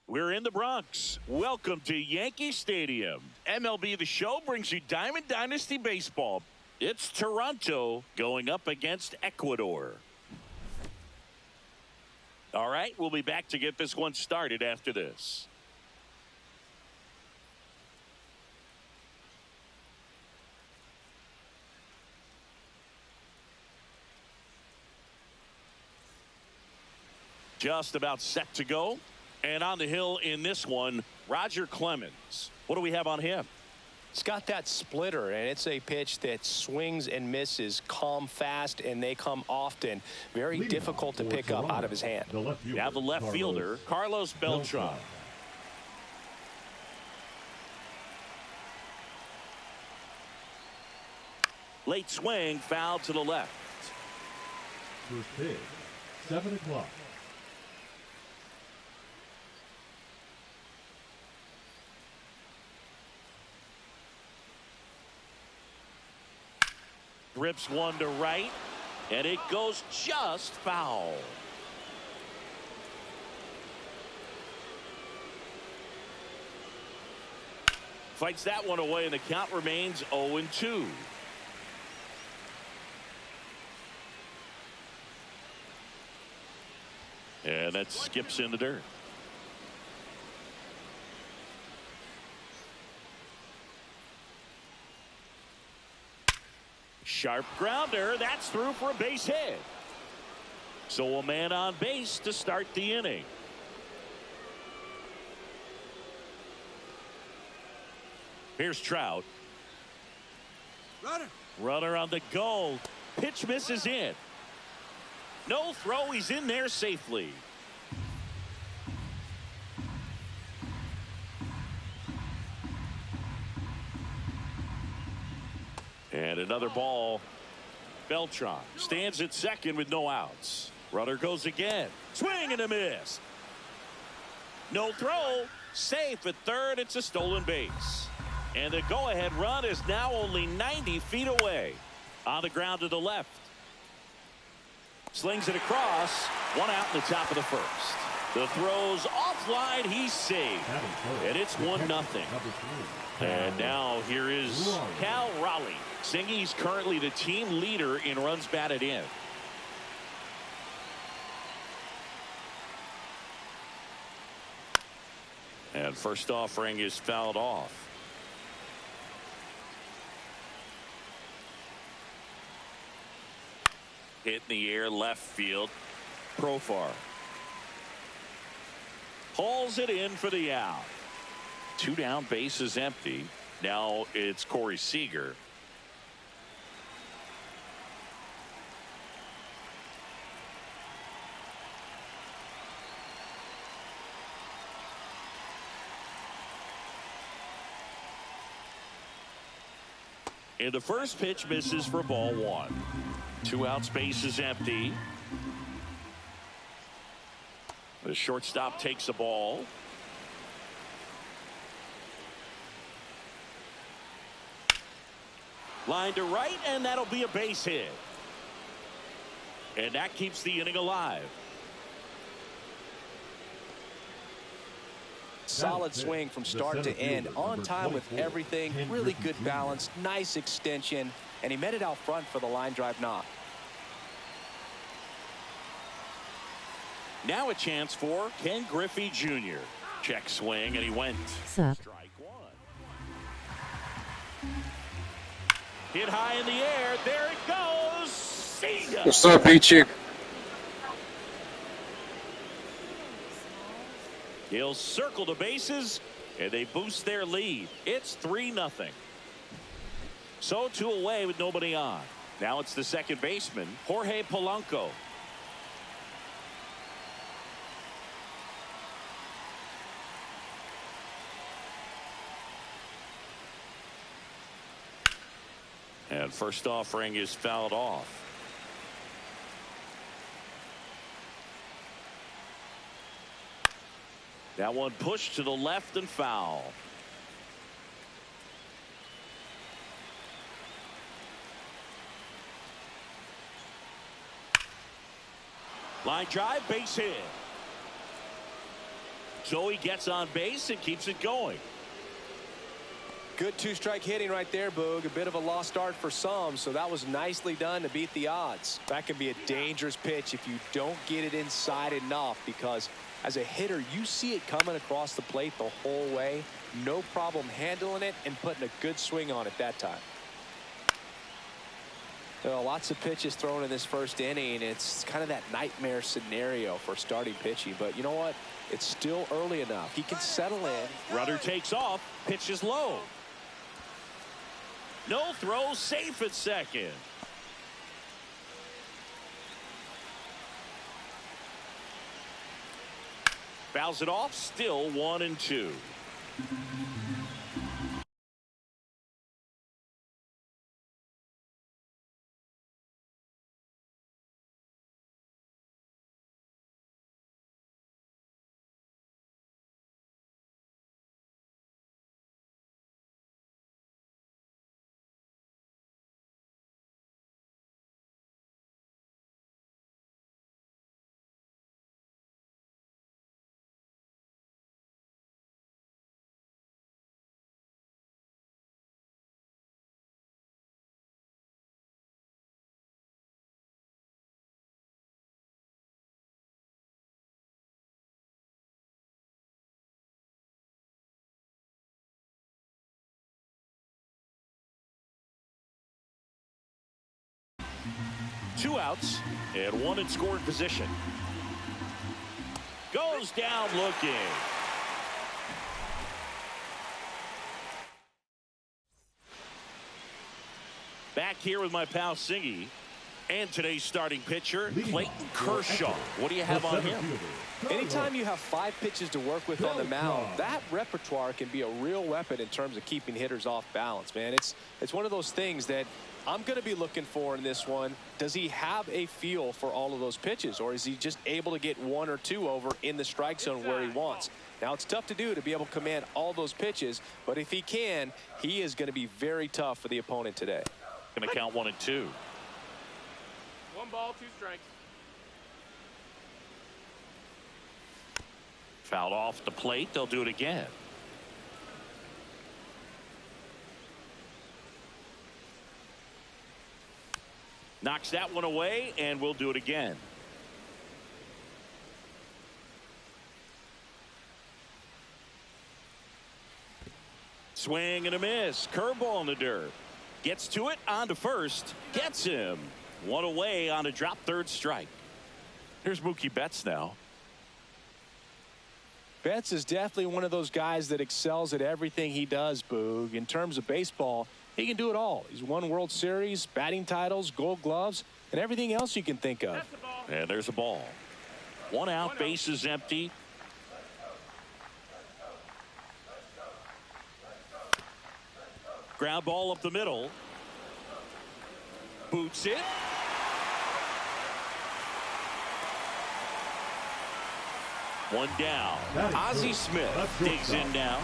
We're in the Bronx. Welcome to Yankee Stadium. MLB The Show brings you Diamond Dynasty Baseball. It's Toronto going up against Ecuador. All right, we'll be back to get this one started after this. Just about set to go. And on the hill in this one, Roger Clemens. What do we have on him? It's got that splitter, and it's a pitch that swings and misses, come fast, and they come often. Very difficult to pick up out of his hand. Now the left fielder, Carlos Beltran. Late swing, foul to the left. First pitch, 7 o'clock. Rips one to right, and it goes just foul. Fights that one away, and the count remains 0-2. And that skips in the dirt. Sharp grounder. That's through for a base hit. So a man on base to start the inning. Here's Trout. Runner on the go. Pitch misses in. No throw. He's in there safely. And another ball. Beltran stands at second with no outs. Runner goes again. Swing and a miss. No throw. Safe at third. It's a stolen base. And the go-ahead run is now only 90 feet away. On the ground to the left. Slings it across. One out in the top of the first. The throw's offline. He's safe. And it's 1-0. And now here is Cal Raleigh. Singy's currently the team leader in runs batted in. And first offering is fouled off. Hit in the air left field. Profar hauls it in for the out. 2 down, bases empty. Now it's Corey Seager. And the first pitch misses for ball 1. 2 outs, bases empty. The shortstop takes a ball. Line to right, and that'll be a base hit. And that keeps the inning alive. Solid swing from start to end. On time with everything. Really good balance. Nice extension. And he met it out front for the line drive knock. Now a chance for Ken Griffey Jr. Check swing, and he went. Sup. Strike 1. Hit high in the air. There it goes. See ya. What's up, Peachy? He'll circle the bases, and they boost their lead. It's 3-0. So 2 away with nobody on. Now it's the second baseman, Jorge Polanco. And first offering is fouled off. That one pushed to the left and foul. Line drive, base hit. So he gets on base and keeps it going. Good two-strike hitting right there, Boog. A bit of a lost start for some, so that was nicely done to beat the odds. That can be a dangerous pitch if you don't get it inside enough, because as a hitter, you see it coming across the plate the whole way. No problem handling it and putting a good swing on it that time. There are lots of pitches thrown in this first inning. It's kind of that nightmare scenario for starting pitching, but you know what? It's still early enough. He can settle in. Runner takes off, pitches low. No throw, safe at second. Fouls it off, still 1-2. Two outs and one in scoring position. Goes down looking. Back here with my pal Singy and today's starting pitcher Clayton Kershaw. What do you have on him? Anytime you have 5 pitches to work with on the mound, that repertoire can be a real weapon in terms of keeping hitters off balance, man. It's one of those things that I'm going to be looking for in this one. Does he have a feel for all of those pitches, or is he just able to get 1 or 2 over in the strike zone where he wants? Now, it's tough to do to be able to command all those pitches, but if he can, he is going to be very tough for the opponent today. Going to count 1 and 2. 1 ball, 2 strikes. Fouled off the plate. They'll do it again. Knocks that one away, and we'll do it again. Swing and a miss. Curveball in the dirt. Gets to it, on to first. Gets him. 1 away on a drop, 3rd strike. Here's Mookie Betts now. Betts is definitely one of those guys that excels at everything he does, Boog. In terms of baseball, he can do it all. He's won World Series, batting titles, Gold Gloves, and everything else you can think of. And there's a ball. 1 out, base is empty. Ground ball up the middle. Boots it. One down. Ozzie Smith digs in now.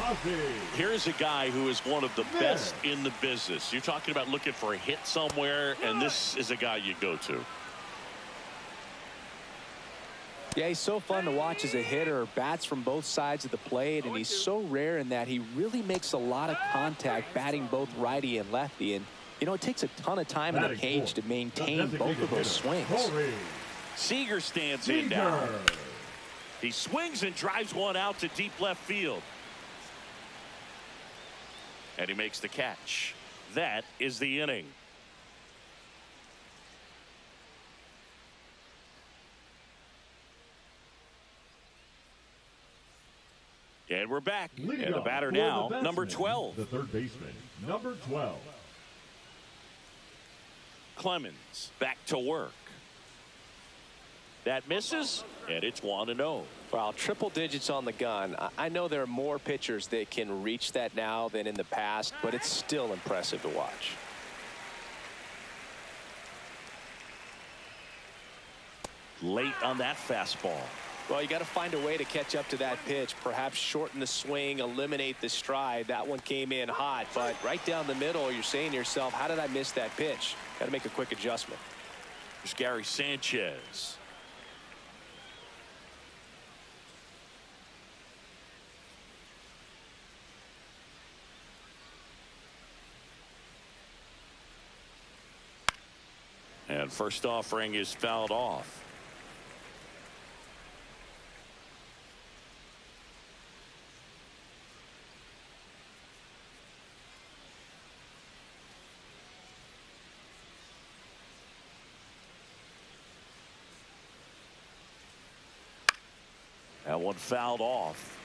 Here's a guy who is one of the best in the business. You're talking about looking for a hit somewhere, and this is a guy you go to. Yeah, he's so fun to watch as a hitter. Bats from both sides of the plate, and he's so rare in that he really makes a lot of contact batting both righty and lefty. And, you know, it takes a ton of time in the cage to maintain both of those swings. Seager stands in now. He swings and drives one out to deep left field. And he makes the catch. That is the inning. And we're back. And the batter now, number 12. The third baseman, number 12. Clemens back to work. That misses, and it's 1-0. Well, triple digits on the gun. I know there are more pitchers that can reach that now than in the past, but it's still impressive to watch. Late on that fastball. Well, you got to find a way to catch up to that pitch. Perhaps shorten the swing, eliminate the stride. That one came in hot, but right down the middle, you're saying to yourself, how did I miss that pitch? Got to make a quick adjustment. There's Gary Sanchez. And first offering is fouled off. That one fouled off.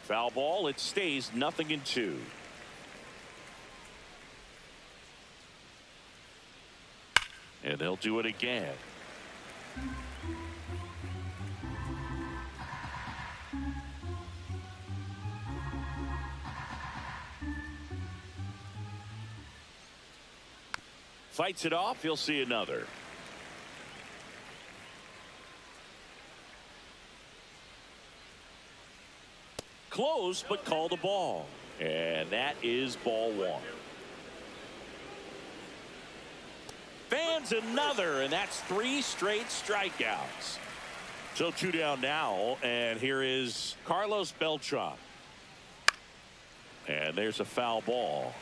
Foul ball. It stays 0-2. And they'll do it again. Fights it off. He'll see another. Close, but called a ball. And that is ball one. Fans another, and that's 3 straight strikeouts. So 2 down now, and here is Carlos Beltran. And there's a foul ball.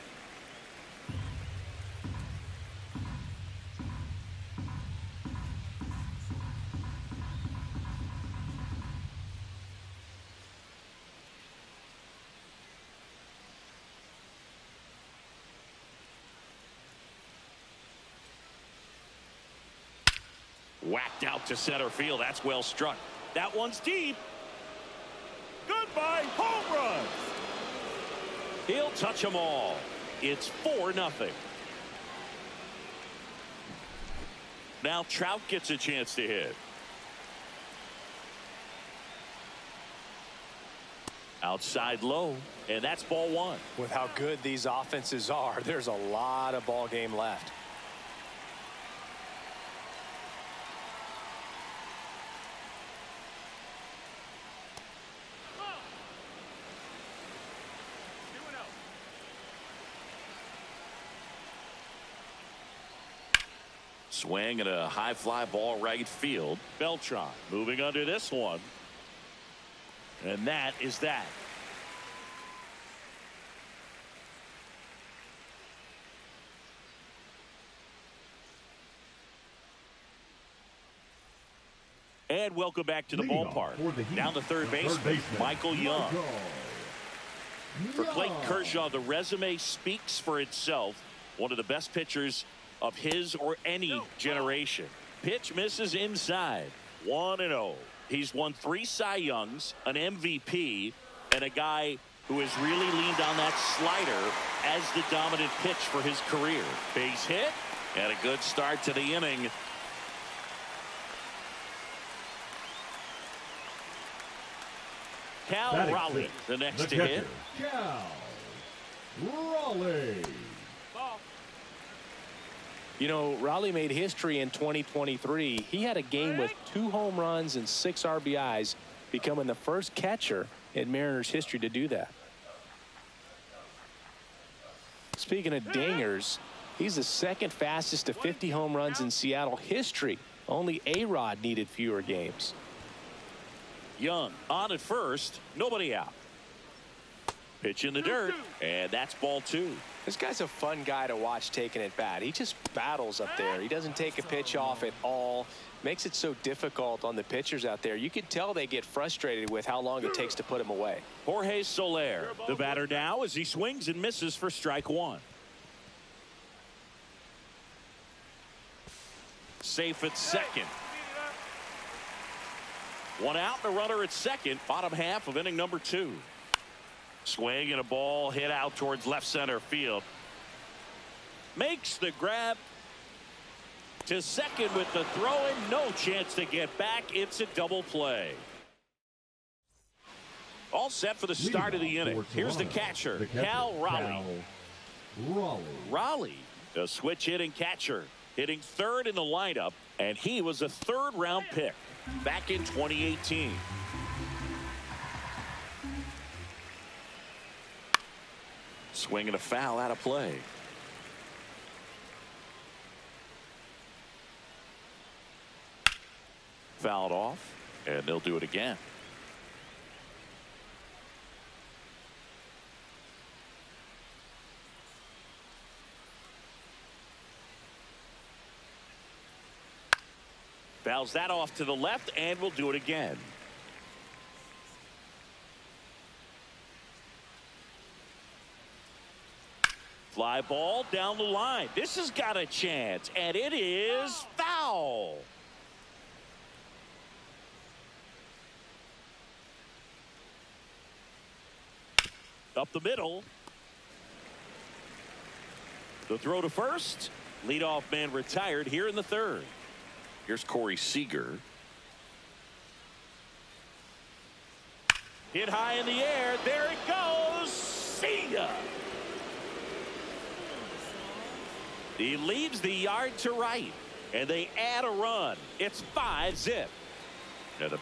Whacked out to center field. That's well struck. That one's deep. Goodbye, home run. He'll touch them all. It's 4-0. Now Trout gets a chance to hit. Outside low, and that's ball one. With how good these offenses are, there's a lot of ball game left. Swing and a high fly ball right field. Beltran moving under this one. And that is that. And welcome back to the ballpark. Down the third baseman, Michael Young. For Clayton Kershaw, the resume speaks for itself. One of the best pitchers of his or any generation. Pitch misses inside. 1-0. He's won 3 Cy Youngs, an MVP, and a guy who has really leaned on that slider as the dominant pitch for his career. Base hit and a good start to the inning. Cal Raleigh, the next to hit. Cal Raleigh. You know, Raleigh made history in 2023. He had a game with 2 home runs and 6 RBIs, becoming the first catcher in Mariners history to do that. Speaking of dingers, he's the second fastest to 50 home runs in Seattle history. Only A-Rod needed fewer games. Young on at first, nobody out. Pitch in the dirt, and that's ball 2. This guy's a fun guy to watch taking at bat. He just battles up there. He doesn't take a pitch off at all. Makes it so difficult on the pitchers out there. You can tell they get frustrated with how long it takes to put him away. Jorge Soler, the batter now, as he swings and misses for strike 1. Safe at second. 1 out, and a runner at second. Bottom half of inning number 2. Swing and a ball hit out towards left center field. Makes the grab to second with the throw in. No chance to get back. It's a double play. All set for the start of the inning. Here's the catcher, Cal Raleigh. Raleigh, a switch hitting catcher, hitting third in the lineup, and he was a third-round pick back in 2018. Swing and a foul out of play. Fouled off, and they'll do it again. Fouls that off to the left, and we'll do it again. Fly ball down the line. This has got a chance, and it is foul. Up the middle. The throw to first. Leadoff man retired here in the third. Here's Corey Seager. Hit high in the air. There it goes. See ya. He leaves the yard to right, and they add a run. It's 5-zip. Now the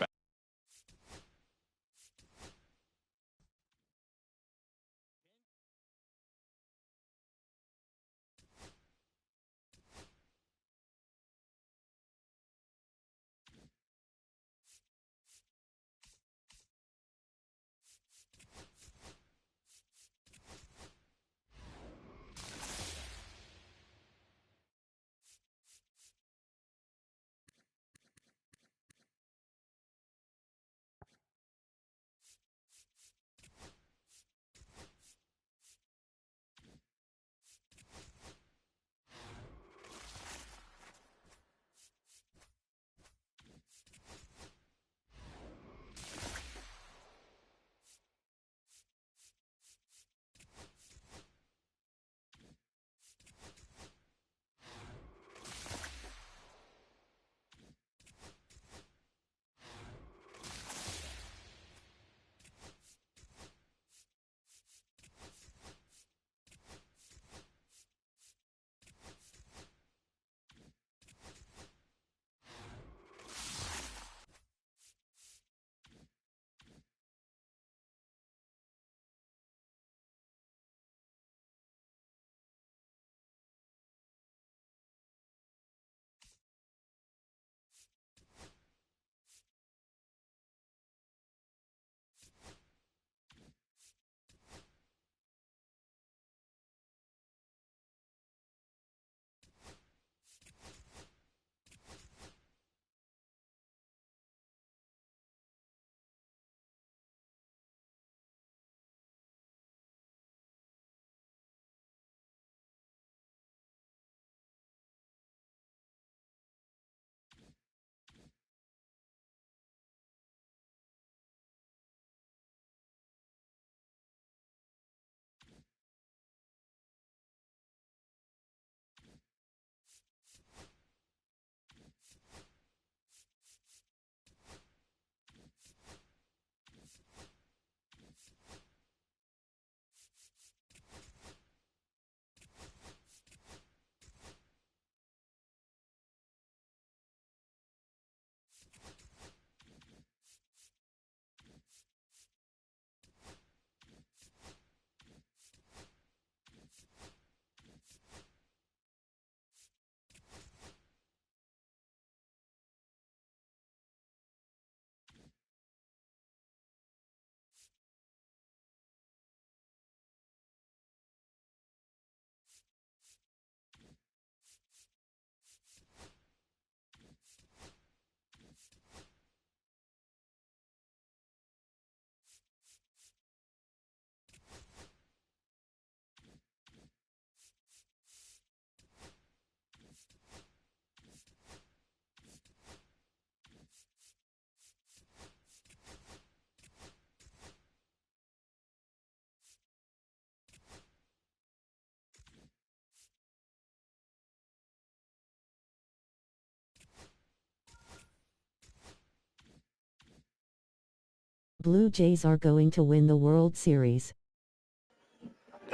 Blue Jays are going to win the World Series.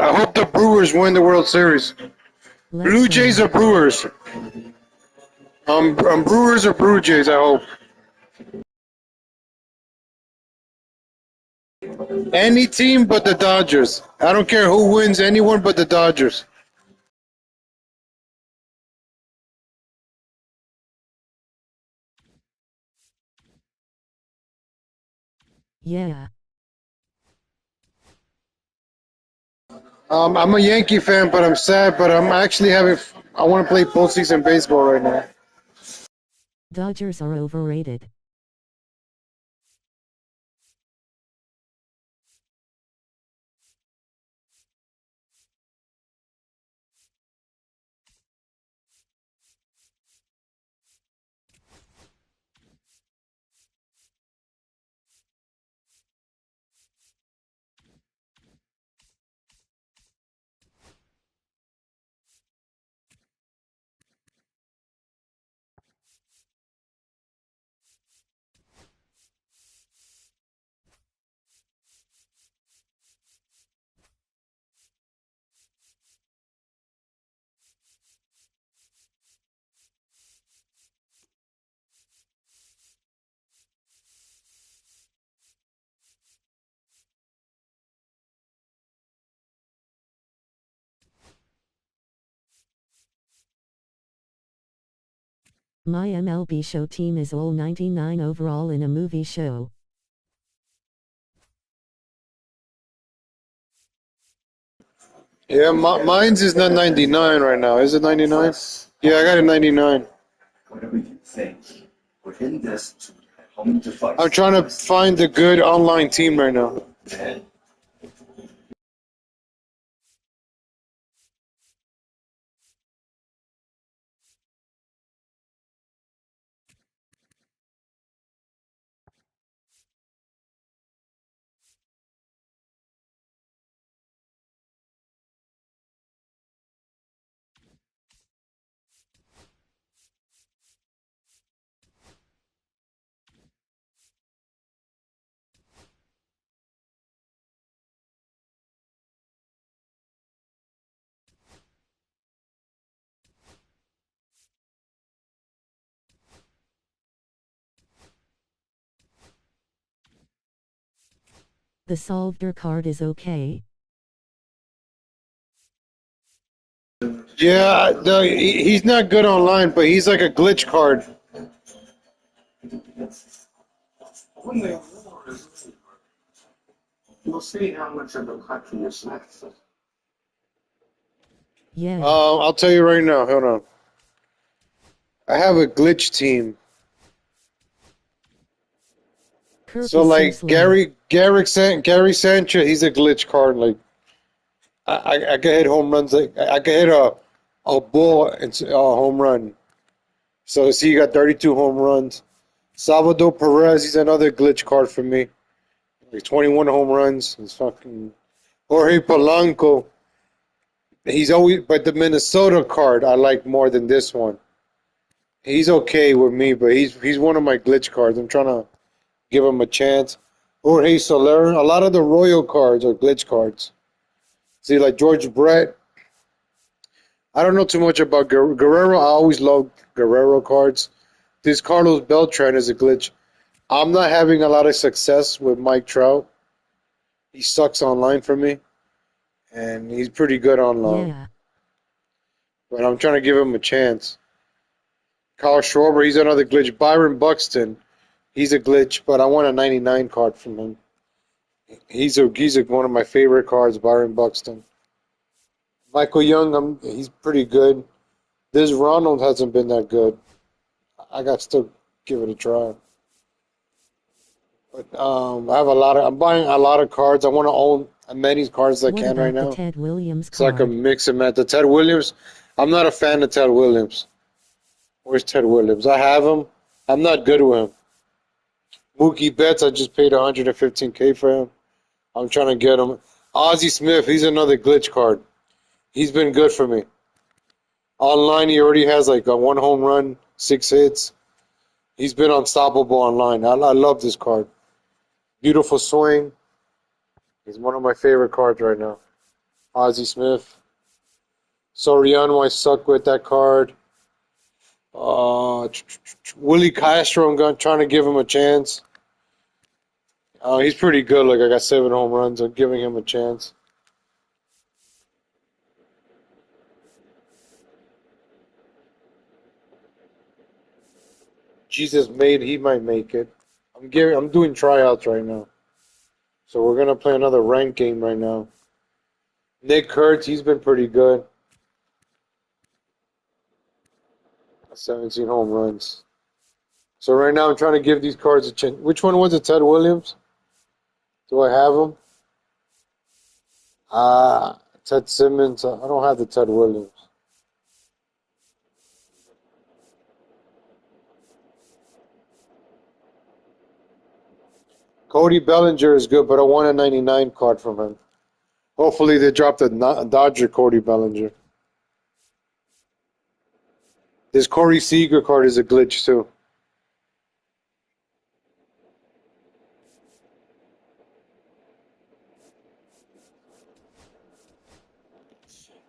I hope the Brewers win the World Series. Let's Blue go. Jays or Brewers? Brewers or Blue Jays, I hope. Any team but the Dodgers. I don't care who wins, anyone but the Dodgers. Yeah. I'm a Yankee fan, but I'm sad. But I'm actually I want to play postseason baseball right now. Dodgers are overrated. My MLB show team is all 99 overall in a movie show. Yeah, mine's is not 99 right now. Is it 99? Yeah, I got a 99. I'm trying to find a good online team right now. The Soldier card is okay. Yeah, he's not good online, but he's like a glitch card. We'll see how much of a country is left. Yeah. I'll tell you right now. Hold on. I have a glitch team. Kirk So is like slow. Gary Sanchez, he's a glitch card. Like I can hit home runs. Like I can hit a ball and a home run. So see, you got 32 home runs. Salvador Perez, he's another glitch card for me. Like 21 home runs. He's fucking Jorge Polanco. He's always, but the Minnesota card I like more than this one. He's okay with me, but he's one of my glitch cards. I'm trying to give him a chance. Jorge Soler, a lot of the Royal cards are glitch cards. See, like George Brett. I don't know too much about Guerrero. I always loved Guerrero cards. This Carlos Beltran is a glitch. I'm not having a lot of success with Mike Trout. He sucks online for me, and he's pretty good online. Yeah. But I'm trying to give him a chance. Kyle Schwarber, he's another glitch. Byron Buxton, he's a glitch, but I want a 99 card from him. He's one of my favorite cards, Byron Buxton. Michael Young, he's pretty good. This Ronald hasn't been that good. I got to still give it a try. But I'm buying a lot of cards. I want to own as many cards as I What can about right the now. Ted Williams So I card? can mix and match. The Ted Williams, I'm not a fan of Ted Williams. Where's Ted Williams? I have him. I'm not good with him. Mookie Betts, I just paid $115K for him. I'm trying to get him. Ozzie Smith, he's another glitch card. He's been good for me. Online, he already has like a 1 home run, 6 hits. He's been unstoppable online. I love this card. Beautiful swing. He's one of my favorite cards right now. Ozzie Smith. Soriano, I suck with that card. Willie Castro, trying to give him a chance. He's pretty good. Like, I got 7 home runs. I'm giving him a chance. He might make it. I'm doing tryouts right now. So we're gonna play another ranked game right now. Nick Kurtz, he's been pretty good. 17 home runs. So right now I'm trying to give these cards a chance. Which one was it? Ted Williams? Do I have him? Ted Simmons. I don't have the Ted Williams. Cody Bellinger is good, but I want a 99 card from him. Hopefully they dropped a Dodger Cody Bellinger. This Corey Seager card is a glitch too.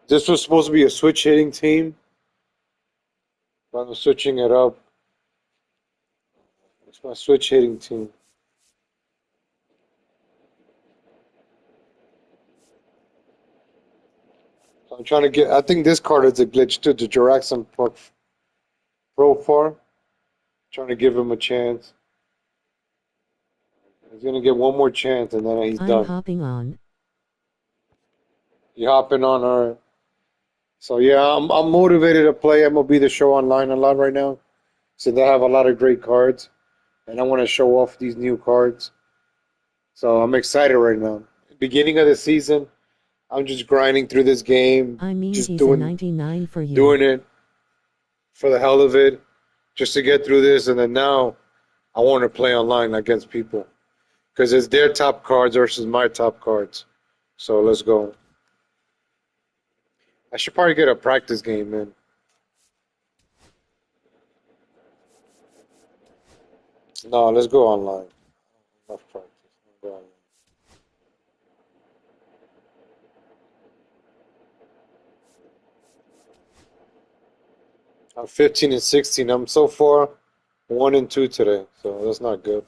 This was supposed to be a switch hitting team, but I'm switching it up. It's my switch hitting team. So I'm trying to get. I think this card is a glitch too. The Juraxon Profar. Trying to give him a chance. He's gonna get one more chance, and then he's done. I'm hopping on. You hopping on, all right. So yeah, I'm motivated to play MLB The Show online a lot right now. So they have a lot of great cards, and I want to show off these new cards. So I'm excited right now. Beginning of the season, I'm just grinding through this game. I mean, just he's doing a 99 for you. Doing it for the hell of it, just to get through this. And then now, I want to play online against people because it's their top cards versus my top cards. So let's go. I should probably get a practice game in. No, let's go online. Enough practice. Let's go online. I'm 15 and 16. I'm so far 1 and 2 today, so that's not good.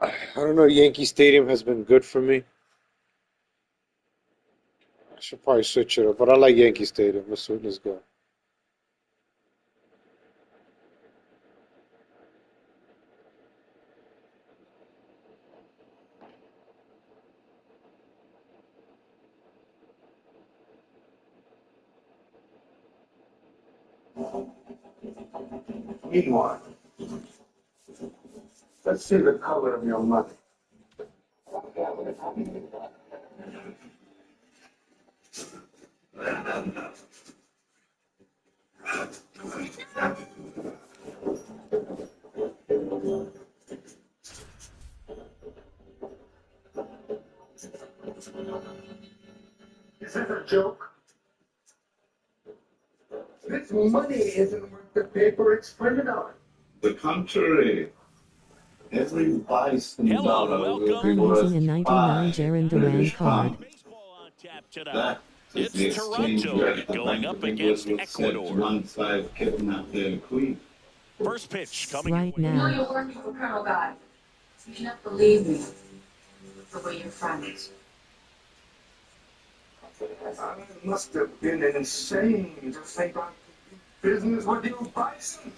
I don't know. Yankee Stadium has been good for me. I should probably switch it up, but I like Yankee Stadium. Let's go. Meanwhile, let's see the color of your money. Is that a joke? This money isn't worth the paper it's printed on. The contrary. Every bison dollar will be I'm worth using a 99 5 Jaron Duran British card. pounds. Baseball on tap tonight. That is the It's exchange Toronto rate the going Bank up of England against would set Ecuador. once I've kidnapped their queen. First pitch coming Right your way. You know now. you're working for Colonel Guy. You cannot believe me the way you're friends. I must have been insane to think I could do business with you, Bison.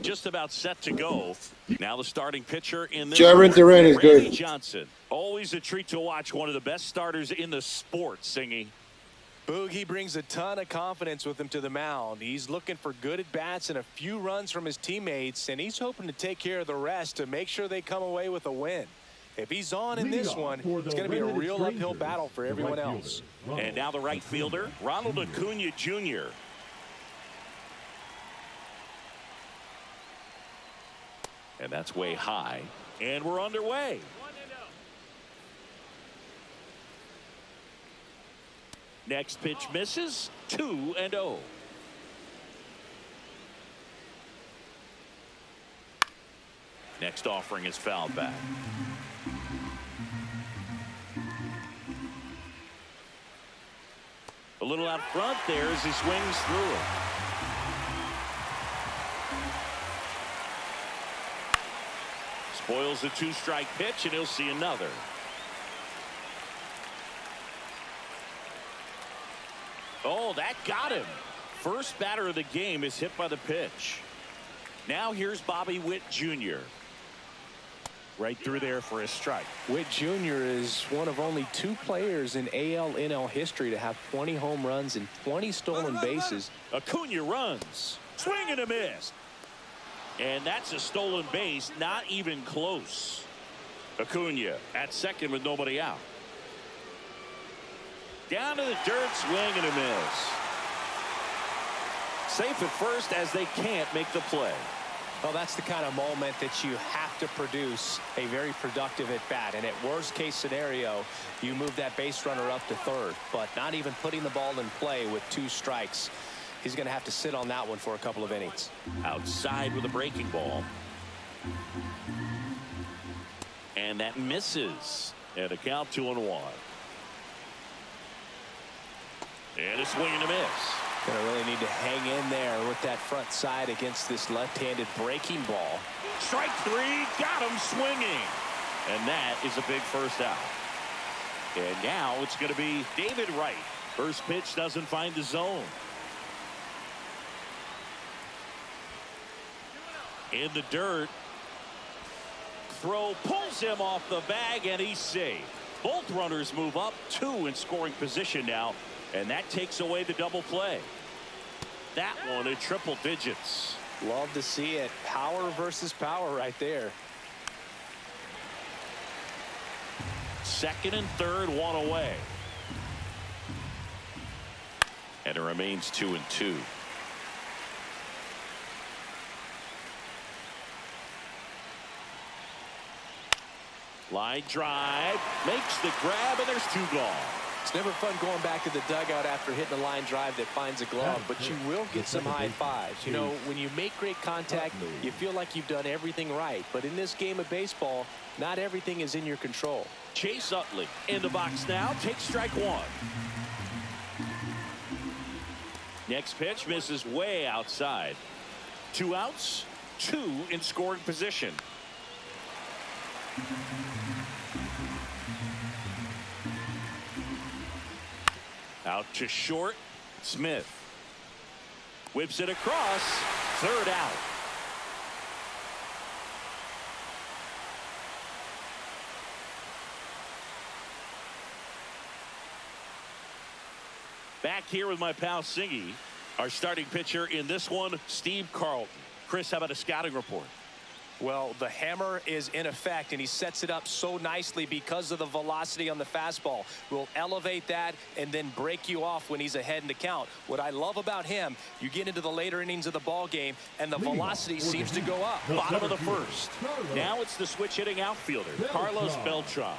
Just about set to go. Now the starting pitcher in this Jaron one, Duran is Randy good. Johnson. Always a treat to watch one of the best starters in the sport, Singy. Boog, he brings a ton of confidence with him to the mound. He's looking for good at-bats and a few runs from his teammates, and he's hoping to take care of the rest to make sure they come away with a win. If he's on in this one, it's going to be a real uphill battle for everyone else. And now the right fielder, Ronald Acuna Jr. And that's way high. And we're underway. 1-0. Next pitch misses. 2-0. Next offering is fouled back. A little out front there as he swings through it. Spoils a 2-strike pitch, and he'll see another. Oh, that got him. First batter of the game is hit by the pitch. Now here's Bobby Witt Jr. Right through there for a strike. Witt Jr. is one of only 2 players in AL/NL history to have 20 home runs and 20 stolen bases. Acuna runs. Swing and a miss. And that's a stolen base, not even close. Acuna at second with nobody out. Down to the dirt, swing and a miss. Safe at first as they can't make the play. Well, that's the kind of moment that you have to produce a very productive at bat. And at worst case scenario, you move that base runner up to third, but not even putting the ball in play with 2 strikes. He's going to have to sit on that one for a couple of innings. Outside with a breaking ball. And that misses. And a count 2-1. And a swing and a miss. Going to really need to hang in there with that front side against this left-handed breaking ball. Strike 3, got him swinging. And that is a big first out. And now it's going to be David Wright. First pitch doesn't find the zone. In the dirt. Throw pulls him off the bag, and he's safe. Both runners move up, 2 in scoring position now. And that takes away the double play. That one in triple digits. Love to see it. Power versus power right there. Second and third, 1 away. And it remains 2-2. Line drive, makes the grab, and there's 2 gone. It's never fun going back to the dugout after hitting a line drive that finds a glove, but you will get some high fives. You know, when you make great contact, you feel like you've done everything right. But in this game of baseball, not everything is in your control. Chase Utley in the box now, takes strike 1. Next pitch misses way outside. 2 outs, 2 in scoring position. Out to short, Smith. Whips it across, third out. Back here with my pal Singy. Our starting pitcher in this one, Steve Carlton. Chris, how about a scouting report? Well, the hammer is in effect, and he sets it up so nicely because of the velocity on the fastball. Will elevate that and then break you off when he's ahead in the count. What I love about him, you get into the later innings of the ball game, and the velocity seems to go up. Bottom of the first. Now it's the switch hitting outfielder, Carlos Beltran.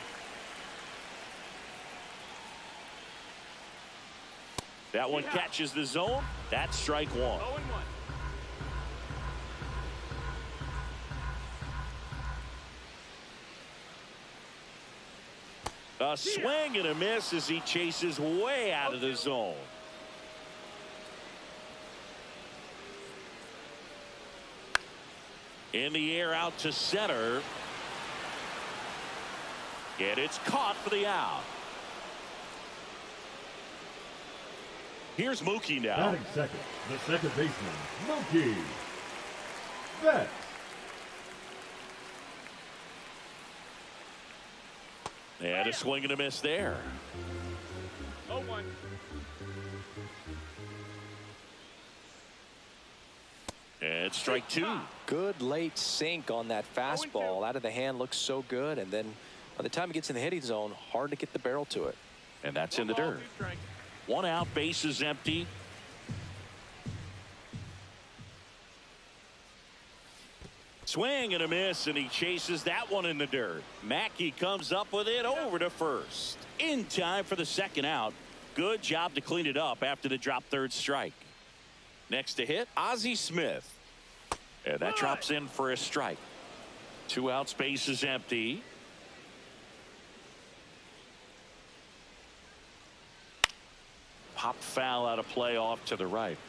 That one catches the zone. That's strike 1. 0-1. A swing and a miss as he chases way out of the zone. In the air out to center. And it's caught for the out. Here's Mookie now. Batting second, the second baseman, Mookie Betts. And a swing and a miss there. 0-1. And strike 2. Good late sink on that fastball. Out of the hand, looks so good, and then by the time it gets in the hitting zone, hard to get the barrel to it. And that's in the dirt. 1 out, base is empty. Swing and a miss, and he chases that one in the dirt. Mackey comes up with it over to first. In time for the second out. Good job to clean it up after the drop third strike. Next to hit, Ozzie Smith. And that drops in for a strike. 2 outs, base is empty. Pop foul out of play off to the right.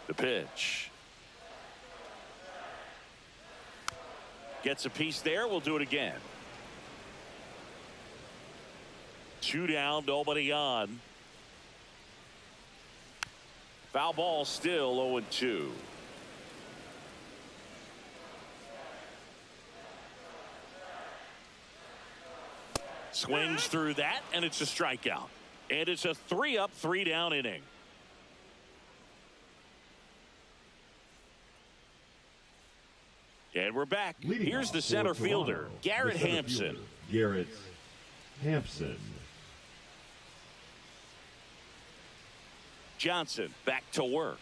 The pitch. Gets a piece there. We'll do it again. 2 down, nobody on. Foul ball, still 0-2. Swings through that, and it's a strikeout. And it's a 3-up, 3-down inning. And we're back. Here's the center fielder, Garrett Hampson. Garrett Hampson. Johnson back to work.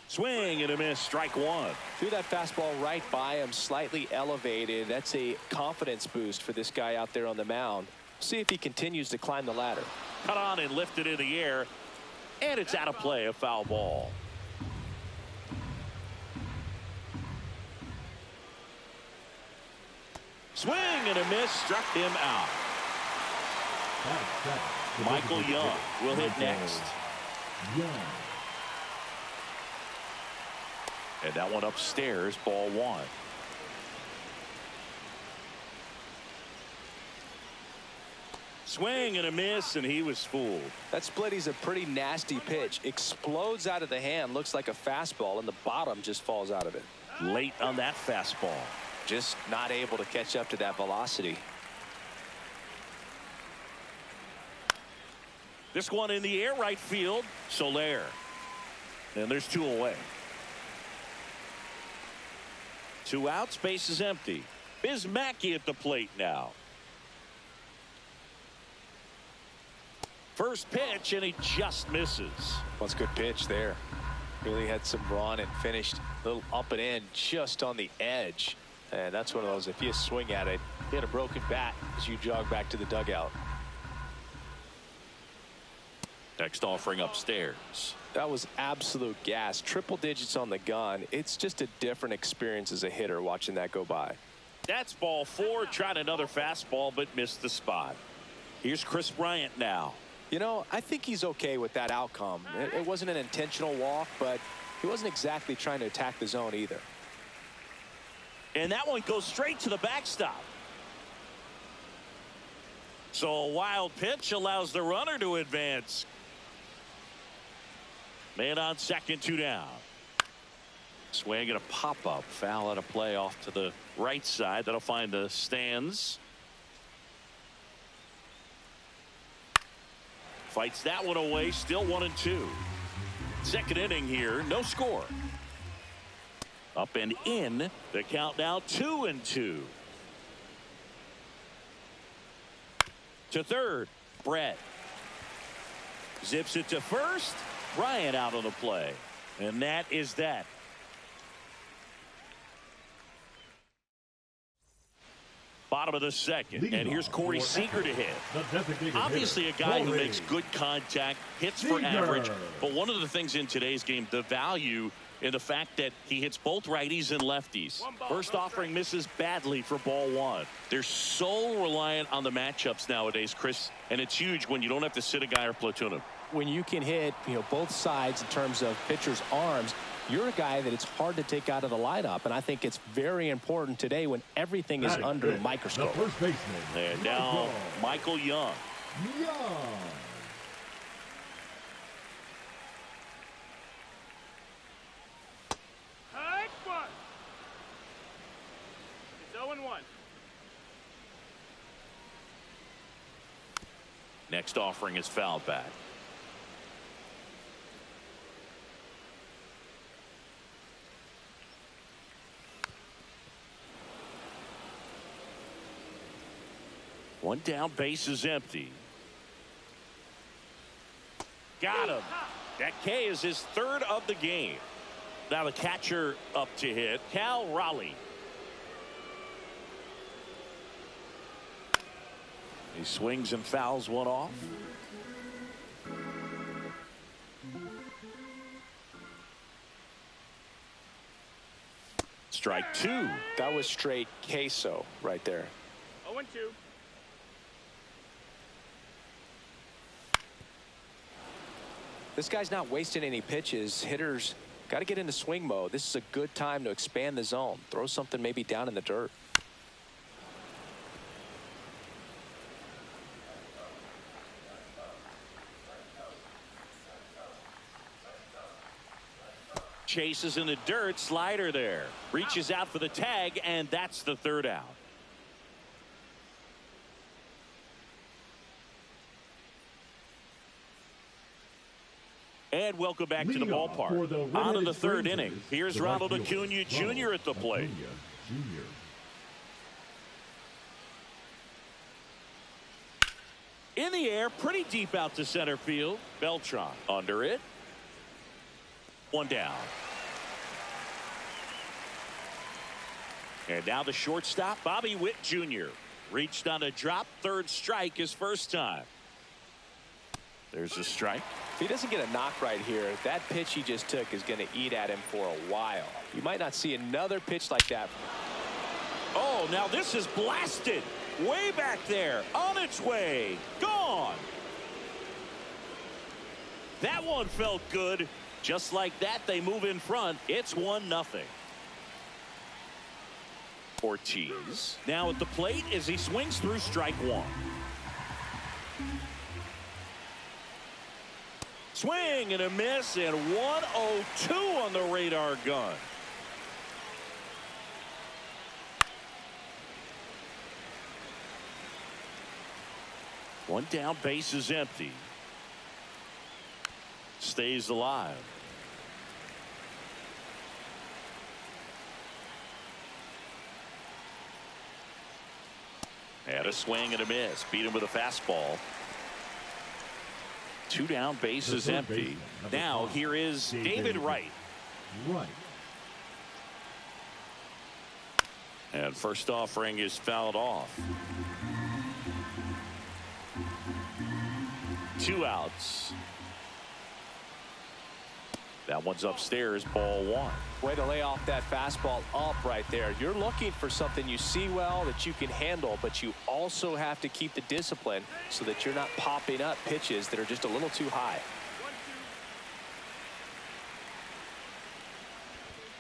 Swing and a miss, strike one. Threw that fastball right by him, slightly elevated. That's a confidence boost for this guy out there on the mound. See if he continues to climb the ladder. Cut on and lifted in the air, and it's out of play, a foul ball. Swing and a miss, struck him out. Michael Young will hit next. And that one upstairs, ball one. Swing and a miss, and he was fooled. That splitty's a pretty nasty pitch. Explodes out of the hand, looks like a fastball, and the bottom just falls out of it. Late on that fastball. Just not able to catch up to that velocity. This one in the air, right field, Soler. And there's 2 away. 2 outs, base is empty. Bismacky at the plate now. First pitch, and he just misses. Well, it's a good pitch there. Really had some run and finished a little up and in just on the edge. And that's one of those, if you swing at it, hit a broken bat as you jog back to the dugout. Next offering upstairs. That was absolute gas. Triple digits on the gun. It's just a different experience as a hitter watching that go by. That's ball 4. Tried another fastball, but missed the spot. Here's Chris Bryant now. You know, I think he's okay with that outcome. It wasn't an intentional walk, but he wasn't exactly trying to attack the zone either. And that one goes straight to the backstop. So a wild pitch allows the runner to advance. Man on second, 2 down. Swing and a pop-up. Foul out of play off to the right side. That'll find the stands. Fights that one away. Still 1-2. Second inning here. No score. Up and in. The count now 2-2. To third. Brett. Zips it to first. Bryant out on the play. And that is that. Bottom of the second. And here's Corey Seager to hit. Obviously a guy who makes good contact, hits for average. But one of the things in today's game, the value in the fact that he hits both righties and lefties. First offering misses badly for ball 1. They're so reliant on the matchups nowadays, Chris. And it's huge when you don't have to sit a guy or platoon him. When you can hit, both sides in terms of pitchers' arms, you're a guy that it's hard to take out of the lineup. And I think it's very important today when everything is under a microscope. The first baseman. And now Michael Young. Hike one. It's 0-1. Next offering is fouled back. One down, base is empty. Got him. That K is his 3rd of the game. Now the catcher up to hit, Cal Raleigh. He swings and fouls one off. Strike two. That was straight queso right there. 0-2. This guy's not wasting any pitches. Hitters got to get into swing mode. This is a good time to expand the zone. Throw something maybe down in the dirt. Chases in the dirt. Slider there. Reaches out for the tag, and that's the third out. And welcome back to the ballpark. On to the third inning. Here's Ronald Acuna Jr. at the plate. In the air, pretty deep out to center field. Beltran under it. One down. And now the shortstop, Bobby Witt Jr. Reached on a drop. Third strike his first time. There's a strike. If he doesn't get a knock right here, that pitch he just took is going to eat at him for a while. You might not see another pitch like that. Oh, now this is blasted. Way back there. On its way. Gone. That one felt good. Just like that, they move in front. It's 1-0. Ortiz now at the plate as he swings through strike one. Swing and a miss, and 102 on the radar gun. One down, base is empty. Stays alive. Had a swing and a miss. Beat him with a fastball. Two down, base is empty. Now here is David Wright. And first offering is fouled off. 2 outs. That one's upstairs, ball one. Way to lay off that fastball up right there. You're looking for something you see well that you can handle, but you also have to keep the discipline so that you're not popping up pitches that are just a little too high.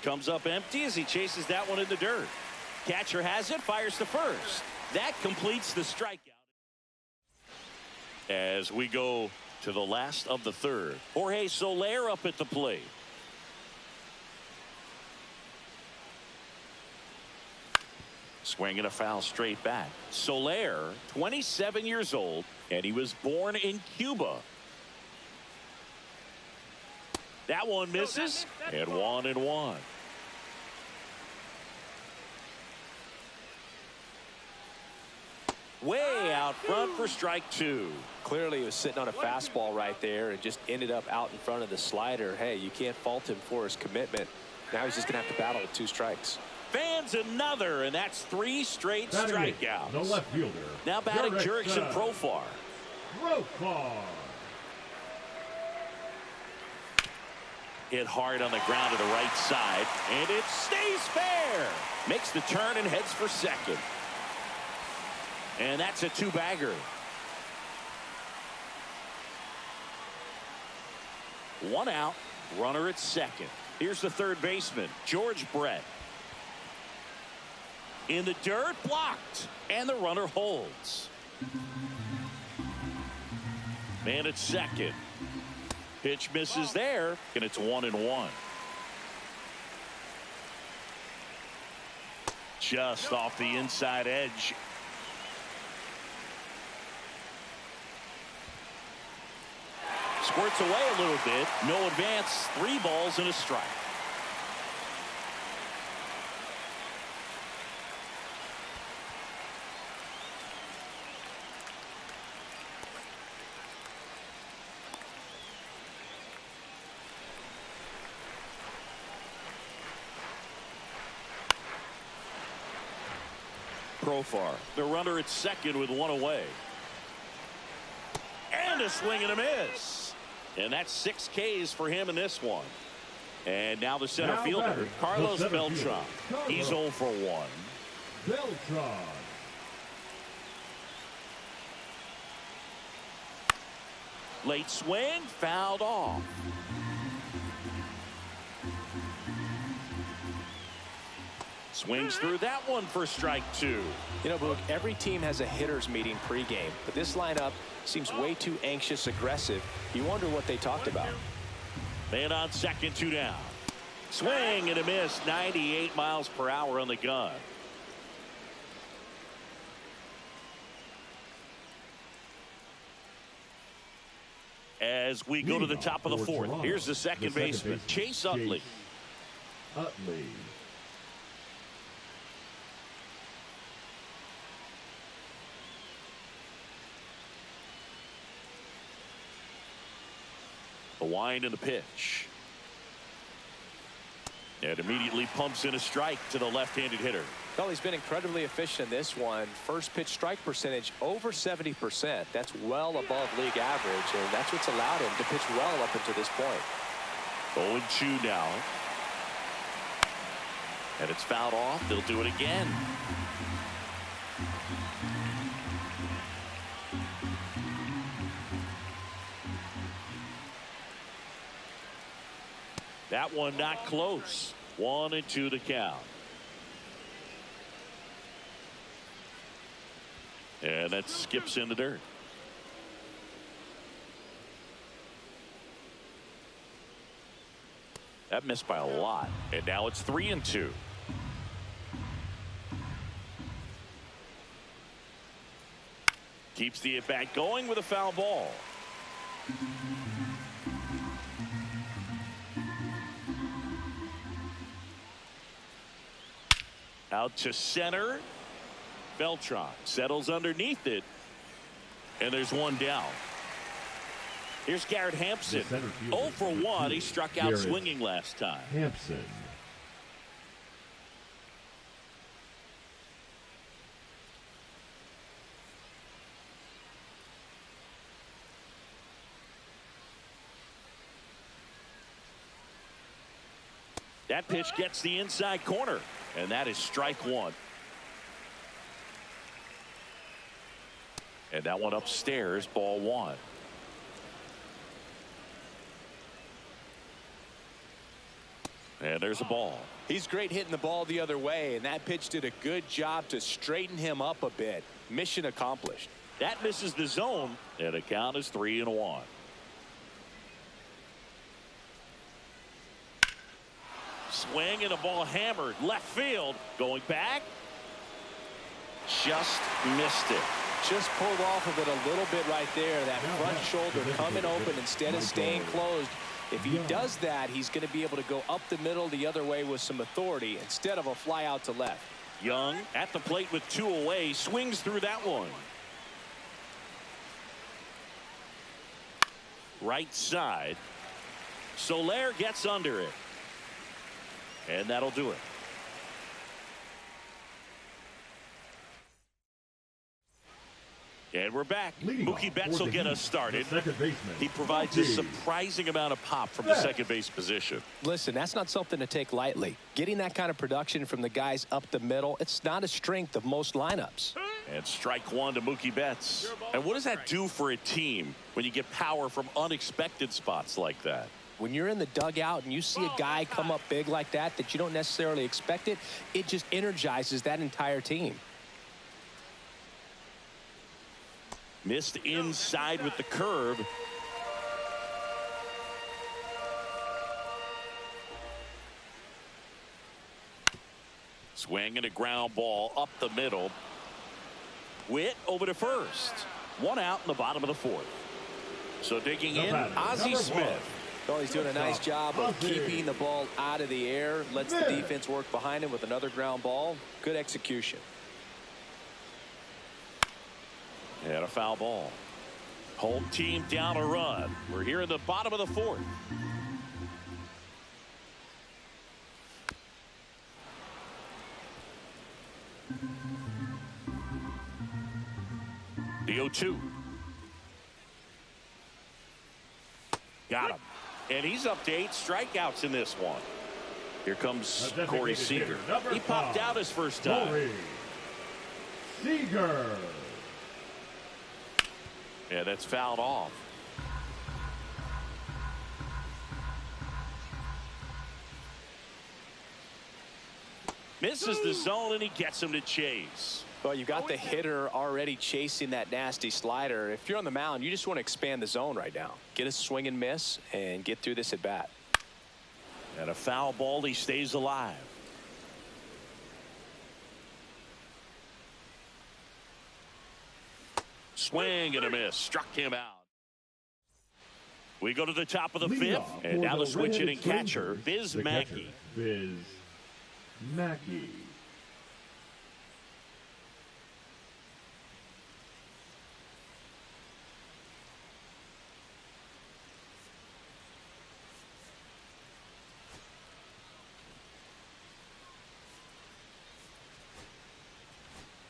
Comes up empty as he chases that one in the dirt. Catcher has it, fires to first. That completes the strikeout. As we go to the last of the third. Jorge Soler up at the plate. Swinging a foul straight back. Soler, 27 years old, and he was born in Cuba. That one misses, and 1-1. Way out front for strike two. Clearly he was sitting on a fastball right there and just ended up out in front of the slider. Hey, you can't fault him for his commitment. Now he's just going to have to battle with 2 strikes. Fans another, and that's 3 straight strikeouts. The left fielder. Now batting Jurickson Profar. Hit hard on the ground to the right side, and it stays fair. Makes the turn and heads for second. And that's a 2-bagger. 1 out, runner at second. Here's the third baseman, George Brett. In the dirt, blocked, and the runner holds. Man at second. Pitch misses there, and it's 1-1. Just off the inside edge. Squirts away a little bit. No advance. 3 balls and a strike. Profar, the runner at second with 1 away. And a swing and a miss. And that's 6 Ks for him in this one. And now the center fielder, Carlos Beltran. He's 0 for 1. Beltran. Late swing, fouled off. Swings through that one for strike 2. You know, Boog, every team has a hitters meeting pregame, but this lineup seems way too anxious, aggressive. You wonder what they talked about. Man on second, 2 down. Swing and a miss, 98 miles per hour on the gun. As we go to the top of the 4th, here's the second baseman, Chase Utley. The wind and the pitch. And immediately pumps in a strike to the left-handed hitter. Well, he's been incredibly efficient in this one. First pitch strike percentage over 70%. That's well above league average, and that's what's allowed him to pitch well up until this point. 0-2 now. And it's fouled off. They'll do it again. That one not close. 1-2 to count. And that skips in the dirt. That missed by a lot. And now it's 3-2. Keeps the at-bat going with a foul ball. Out to center. Beltran settles underneath it. And there's one down. Here's Garrett Hampson. 0 for 1. He struck out swinging last time. Hampson. That pitch gets the inside corner. And that is strike 1. And that one upstairs, ball 1. And there's a ball. He's great hitting the ball the other way, and that pitch did a good job to straighten him up a bit. Mission accomplished. That misses the zone, and the count is 3-1. Swing and a ball hammered left field. Going back. Just missed it. Just pulled off of it a little bit right there. That front shoulder coming open instead of staying closed. If he does that, he's going to be able to go up the middle the other way with some authority instead of a fly out to left. Young at the plate with 2 away. Swings through that one. Right side. Soler gets under it. And that'll do it. And we're back. Mookie Betts will get us started. He provides a surprising amount of pop from the second base position. Listen, that's not something to take lightly. Getting that kind of production from the guys up the middle, it's not a strength of most lineups. And strike 1 to Mookie Betts. And what does that do for a team when you get power from unexpected spots like that? When you're in the dugout and you see a guy come up big like that you don't necessarily expect it, it just energizes that entire team. Missed inside with the curve. Swing and a ground ball up the middle. Witt over to first. 1 out in the bottom of the 4th. So digging in, Ozzie Smith. Well, he's doing a nice job of keeping the ball out of the air. Lets the defense work behind him with another ground ball. Good execution. And a foul ball. Home team down a run. We're here in the bottom of the 4th. The 0-2. Got him. And he's up to 8 strikeouts in this one. Here comes Corey Seager. He popped out his first time. Corey Seager. Yeah, that's fouled off. Misses the zone, and he gets him to chase. Well, you got the hitter already chasing that nasty slider. If you're on the mound, you just want to expand the zone right now. Get a swing and miss and get through this at bat. And a foul ball, he stays alive. Swing and a miss. Struck him out. We go to the top of the fifth, and now the switch hitting catcher, Biz Mackey. Biz Mackey.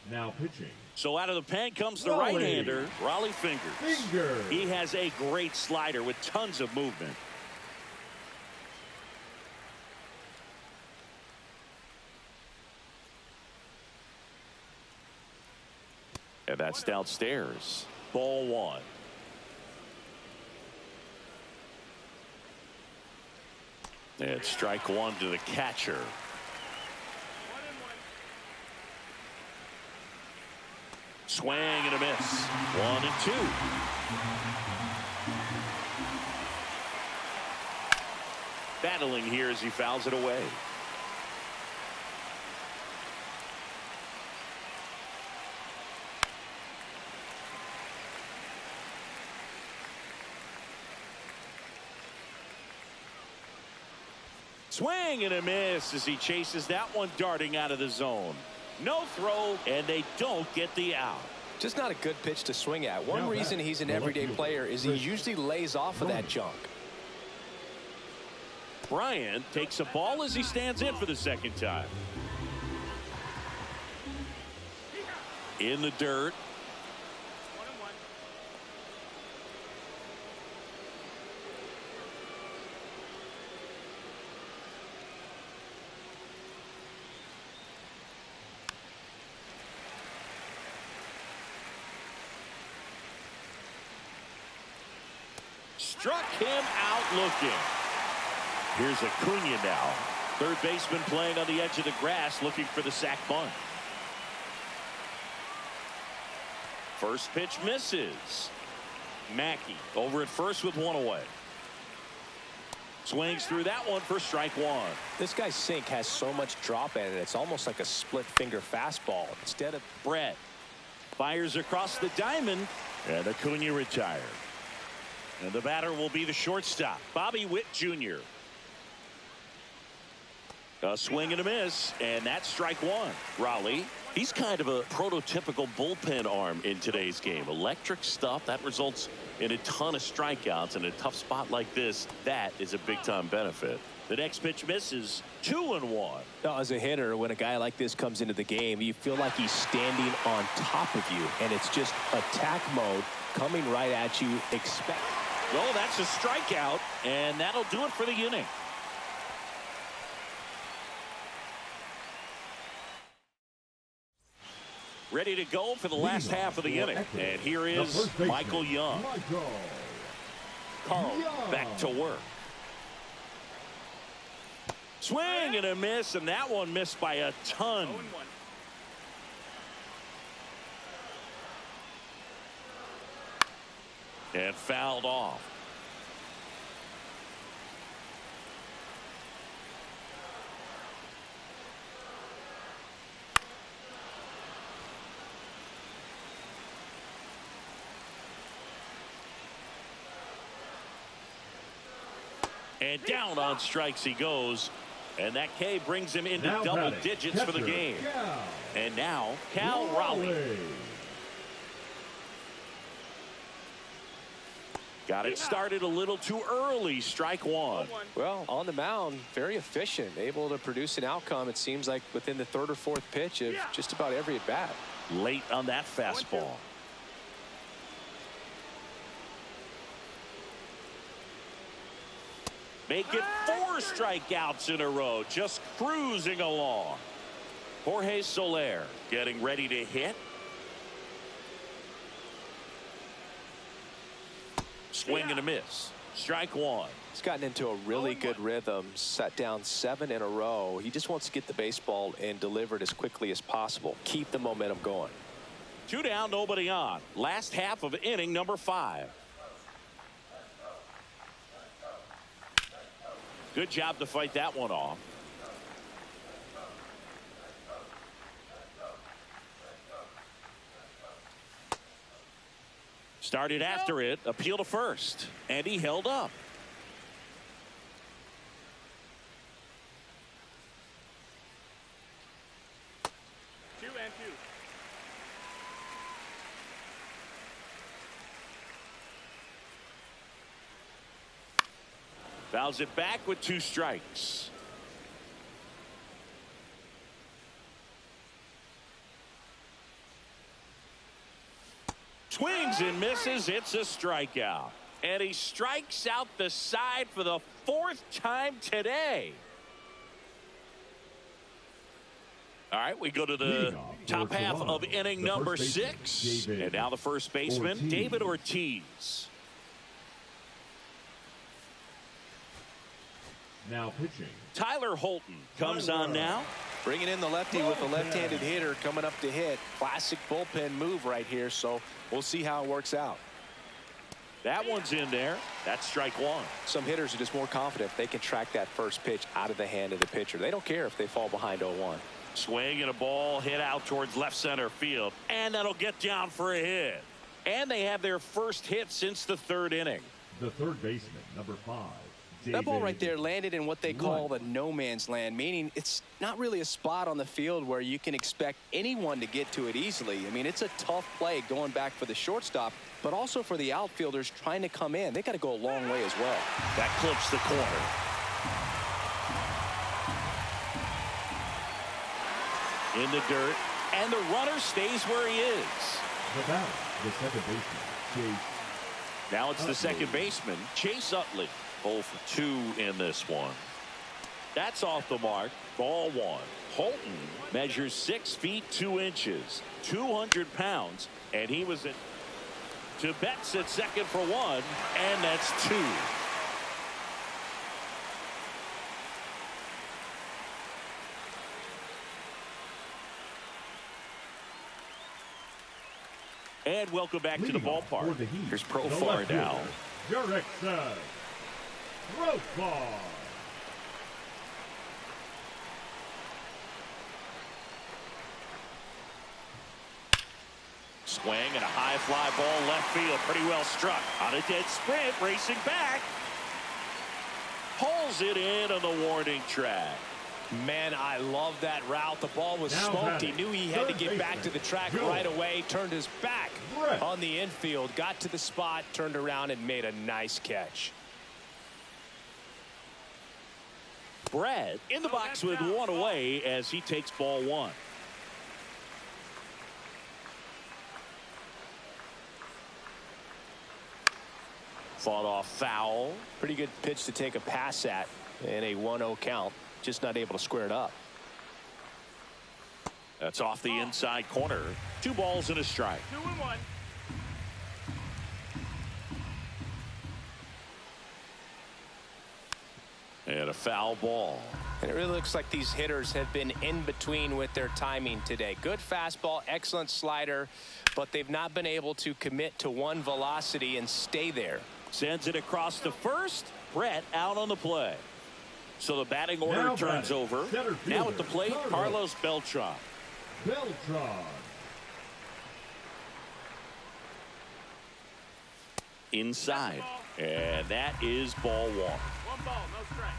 Now pitching. So out of the pen comes the right-hander, Raleigh Fingers. He has a great slider with tons of movement. And that's downstairs. Ball 1. And strike 1 to the catcher. Swing and a miss. 1-2. Battling here as he fouls it away. Swing and a miss as he chases that one darting out of the zone. No throw, and they don't get the out. Just not a good pitch to swing at. One reason he's an everyday player is he usually lays off of that junk. Bryant takes a ball as he stands in for the second time. In the dirt. Struck him out looking. Here's Acuna now. Third baseman playing on the edge of the grass looking for the sac bunt. First pitch misses. Mackey over at first with 1 away. Swings through that one for strike 1. This guy's sink has so much drop in it. It's almost like a split finger fastball. Instead of Brett fires across the diamond, and Acuna retired. And the batter will be the shortstop, Bobby Witt Jr. A swing and a miss, and that's strike 1. Raleigh, he's kind of a prototypical bullpen arm in today's game. Electric stuff that results in a ton of strikeouts. In a tough spot like this, that is a big-time benefit. The next pitch misses. 2-1. Now, as a hitter, when a guy like this comes into the game, you feel like he's standing on top of you, and it's just attack mode coming right at you. Expect. Well, that's a strikeout, and that'll do it for the inning. Ready to go for the last half of the inning. And here is Michael Young. Carl back to work. Swing and a miss, and that one missed by a ton. And fouled off. And down on strikes he goes. And that K brings him into double digits for the game. And now Cal Raleigh. Got it started a little too early. Strike 1. Well, on the mound, very efficient, able to produce an outcome, it seems like, within the 3rd or 4th pitch of just about every at bat. Late on that fastball. Make it 4 strikeouts in a row, just cruising along. Jorge Soler getting ready to hit. Swing and a miss. Strike 1. He's gotten into a really good rhythm, set down 7 in a row. He just wants to get the baseball and deliver it as quickly as possible. Keep the momentum going. 2 down, nobody on. Last half of inning number 5. Good job to fight that one off. Started after it, appeal to first, and he held up. Two and two. Fouls it back with 2 strikes. Swings and misses. It's a strikeout. And he strikes out the side for the 4th time today. All right, we go to the top half of inning number 6. And now the first baseman, David Ortiz. Now pitching. Tyler Holton comes on now. Bringing in the lefty with the left-handed hitter coming up to hit. Classic bullpen move right here, so we'll see how it works out. That one's in there. That's strike 1. Some hitters are just more confident if they can track that first pitch out of the hand of the pitcher. They don't care if they fall behind 0-1. Swing and a ball hit out towards left center field. And that'll get down for a hit. And they have their first hit since the 3rd inning. The third baseman, number 5. That ball right there landed in what they call the no man's land, meaning it's not really a spot on the field where you can expect anyone to get to it easily. I mean, it's a tough play going back for the shortstop, but also for the outfielders trying to come in. They got to go a long way as well. That clips the corner. In the dirt, and the runner stays where he is. The batter, the second baseman, Chase. Now it's the second baseman, Chase Utley. 0 for 2 in this one. That's off the mark. Ball 1. Holton measures 6 feet 2 inches, 200 pounds, and he was to Betts at second for 1, and that's 2. And welcome back to the ballpark. Here's Profar now. Jurickson. Profar. Swing and a high fly ball left field. Pretty well struck. On a dead sprint, racing back. Pulls it in on the warning track. Man, I love that route. The ball was smoked. He knew he had to get back to the track right away. Turned his back on the infield. Got to the spot, turned around, and made a nice catch. Brad in the box with 1 away as he takes ball 1. Fought off foul. Pretty good pitch to take a pass at in a 1-0 count. Just not able to square it up. That's off the inside corner. 2 balls and a strike. 2-1. And a foul ball. And it really looks like these hitters have been in between with their timing today. Good fastball, excellent slider, but they've not been able to commit to one velocity and stay there. Sends it across to first. Brett out on the play. So the batting order now turns over. Now at the plate, Carlos Beltran. Inside. And that is ball 1. 1 ball, no strike.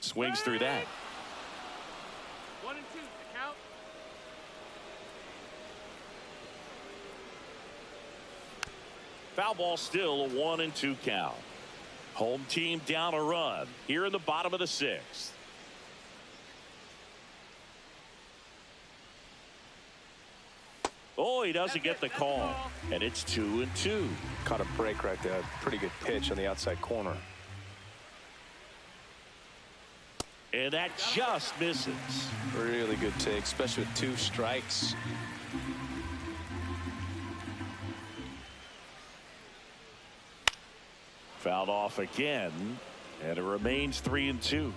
Swings through that. 1 and 2 to count. Foul ball still, a 1 and 2 count. Home team down a run here in the bottom of the 6th. Oh, he doesn't get the call. And it's 2-2. Caught a break right there. Pretty good pitch on the outside corner. And that just misses. Really good take, especially with 2 strikes. Fouled off again, and it remains 3-2.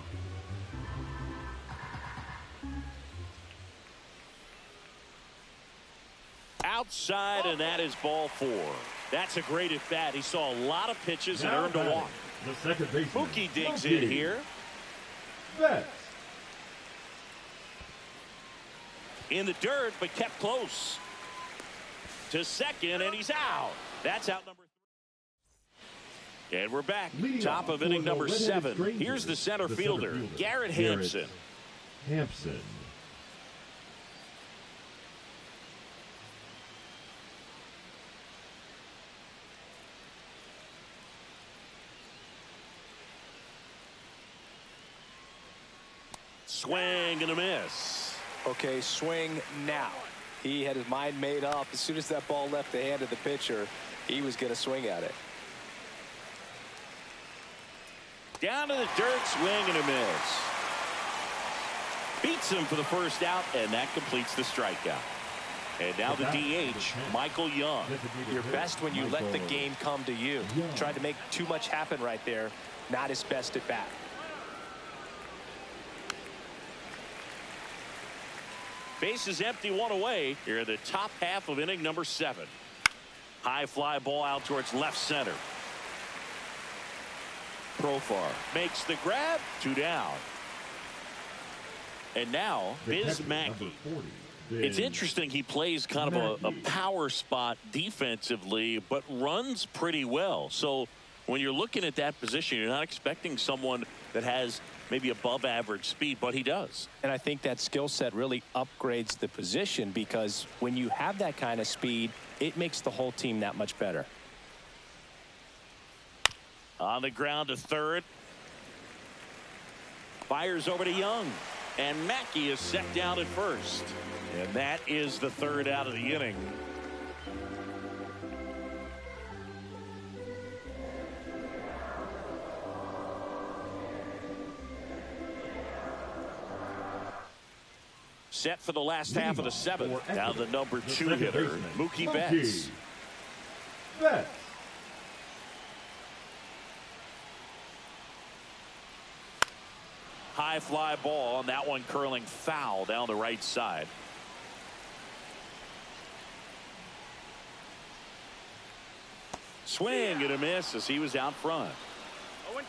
Outside, and that is ball 4. That's a great at bat. He saw a lot of pitches and earned a walk. The second baseman. Mookie digs in here. Betts. In the dirt, but kept close. To second, and he's out. That's out number 3. And we're back. Top of inning number 7. Here's the center fielder, Garrett Hampson. Hampson. Swing and a miss. Okay, swing now. He had his mind made up. As soon as that ball left the hand of the pitcher, he was going to swing at it. Down to the dirt, swing and a miss. Beats him for the first out, and that completes the strikeout. And now the DH, Michael Young. You're best when you let the game come to you. Tried to make too much happen right there. Not his best at bat. Base is empty, 1 away. Here in the top half of inning number 7. High fly ball out towards left center. Profar makes the grab, 2 down. And now Biz Mackey. It's interesting, he plays kind of a power spot defensively, but runs pretty well. So when you're looking at that position, you're not expecting someone that has maybe above average speed, but he does. And I think that skill set really upgrades the position, because when you have that kind of speed, it makes the whole team that much better. On the ground to third. Fires over to Young. And Mackey is set down at first. And that is the 3rd out of the inning. Set for the last half of the 7th. Now the number 2 hitter, Mookie Betts. Betts. High fly ball, and that one curling foul down the right side. Swing and a miss as he was out front. 0-2.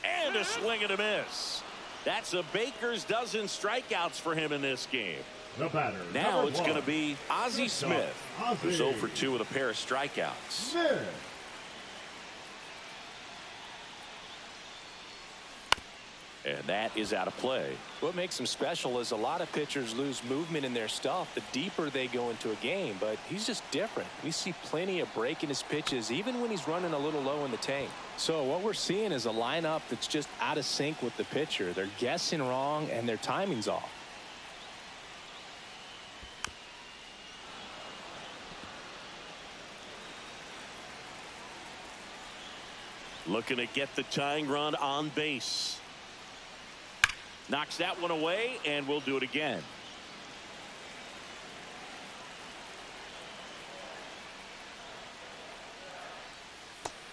And a swing and a miss. That's a baker's dozen strikeouts for him in this game. The batter. Now it's going to be Ozzie Smith, who's 0 for 2 with a pair of strikeouts. Smith. And that is out of play. What makes him special is a lot of pitchers lose movement in their stuff the deeper they go into a game, but he's just different. We see plenty of break in his pitches, even when he's running a little low in the tank. So what we're seeing is a lineup that's just out of sync with the pitcher. They're guessing wrong, and their timing's off. Looking to get the tying run on base. Knocks that one away, and we'll do it again.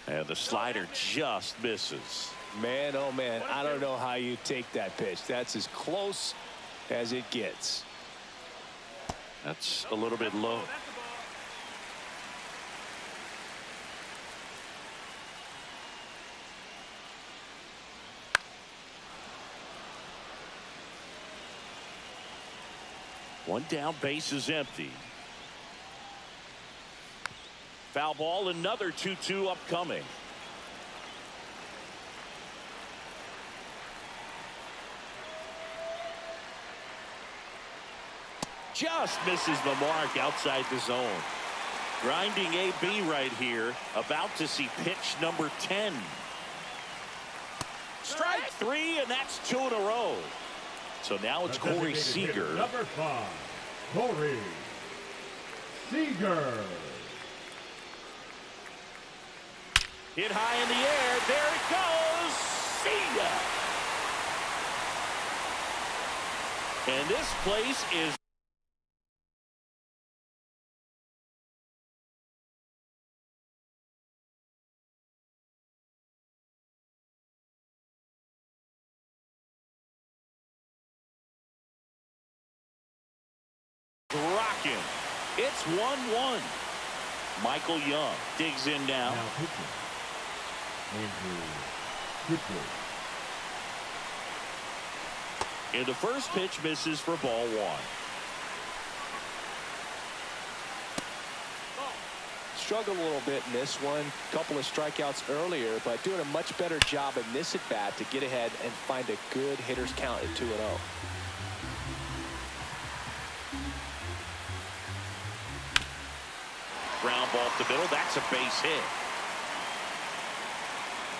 And the slider just misses. Man, oh man, I don't know how you take that pitch. That's as close as it gets. That's a little bit low. One down, base is empty. Foul ball, another 2-2 upcoming. Just misses the mark outside the zone. Grinding AB right here, about to see pitch number 10. Strike 3, and that's 2 in a row. So now it's Corey Seager. Number 5, Corey Seager. Hit high in the air. There it goes. See ya. And this place is rocking. It's 1-1. Michael Young digs in now. Now pitching. Andrew Goodwood. And the first pitch misses for ball 1. Struggled a little bit in this one. Couple of strikeouts earlier, but doing a much better job in this at bat to get ahead and find a good hitter's count at 2-0. Ground ball up the middle. That's a base hit.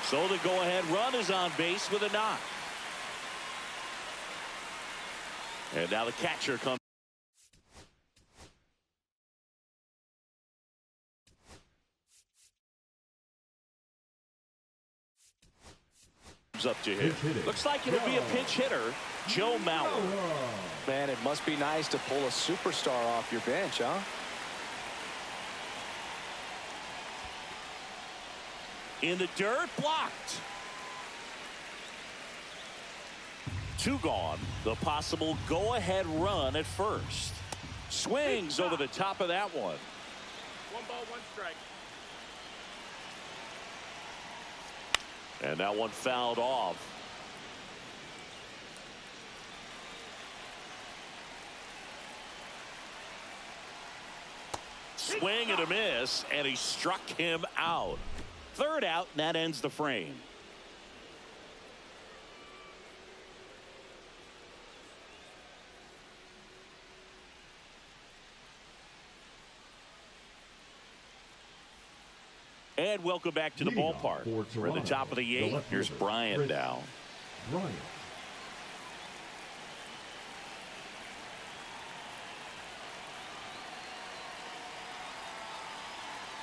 So the go-ahead run is on base with a knock. And now the catcher comes up to hit. Looks like it'll be a pinch hitter, Joe Mauer. Man, it must be nice to pull a superstar off your bench, huh? In the dirt, blocked. 2 gone. The possible go-ahead run at first. Swings over the top of that one. 1 ball, 1 strike. And that one fouled off. Swing and a miss, and he struck him out. 3rd out, and that ends the frame. And welcome back to the ballpark. We're at the top of the 8th. Here's Bryant now. Bryant.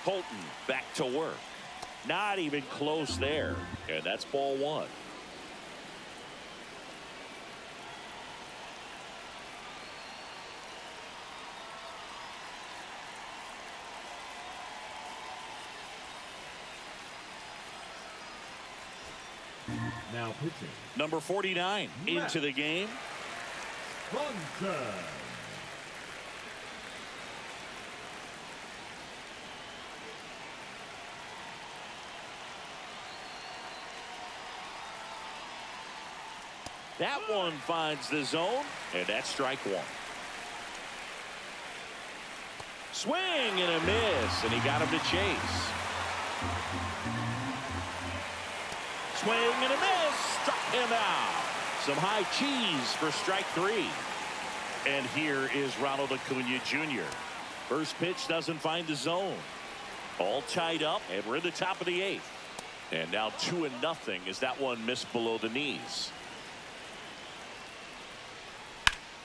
Holton back to work. Not even close there. And that's ball 1. Now pitching. Number 49 into the game. Bunker. That one finds the zone, and that's strike 1. Swing and a miss, and he got him to chase. Swing and a miss, struck him out. Some high cheese for strike 3. And here is Ronald Acuna Jr. First pitch doesn't find the zone. All tied up, and we're in the top of the 8th. And now 2-0 as that one missed below the knees.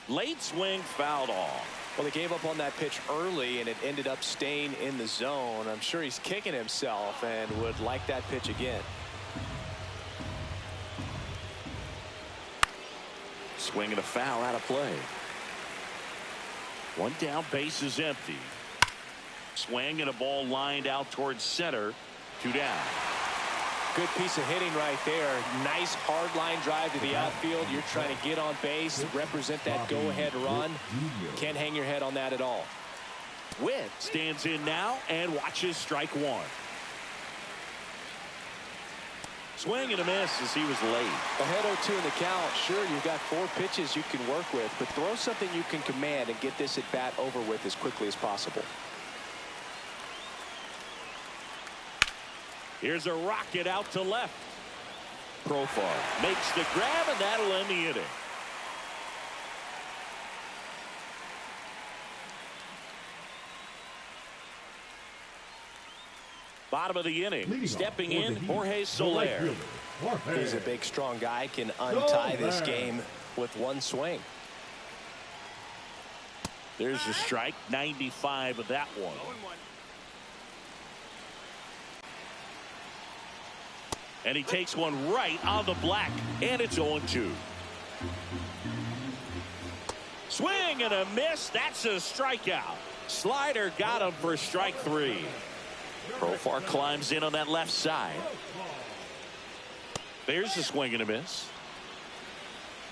Late swing fouled off. Well, he gave up on that pitch early, and it ended up staying in the zone. I'm sure he's kicking himself and would like that pitch again. Swing and a foul out of play. 1 down, base is empty. Swing and a ball lined out towards center. 2 down. Good piece of hitting right there. Nice hard line drive to the outfield. You're trying to get on base, represent that go-ahead run. Can't hang your head on that at all. Witt stands in now and watches strike 1. Swing and a miss as he was late. Ahead 0-2 in the count. Sure, you've got 4 pitches you can work with, but throw something you can command and get this at bat over with as quickly as possible. Here's a rocket out to left. Profar makes the grab, and that'll end the inning. Bottom of the inning, stepping in, Jorge Soler. He's a big, strong guy, can untie this game with one swing. There's a strike. 95 of that one. 0-1. And he takes one right on the black, and it's 0-2. Swing and a miss. That's a strikeout. Slider got him for strike 3. Profar climbs in on that left side. There's a swing and a miss.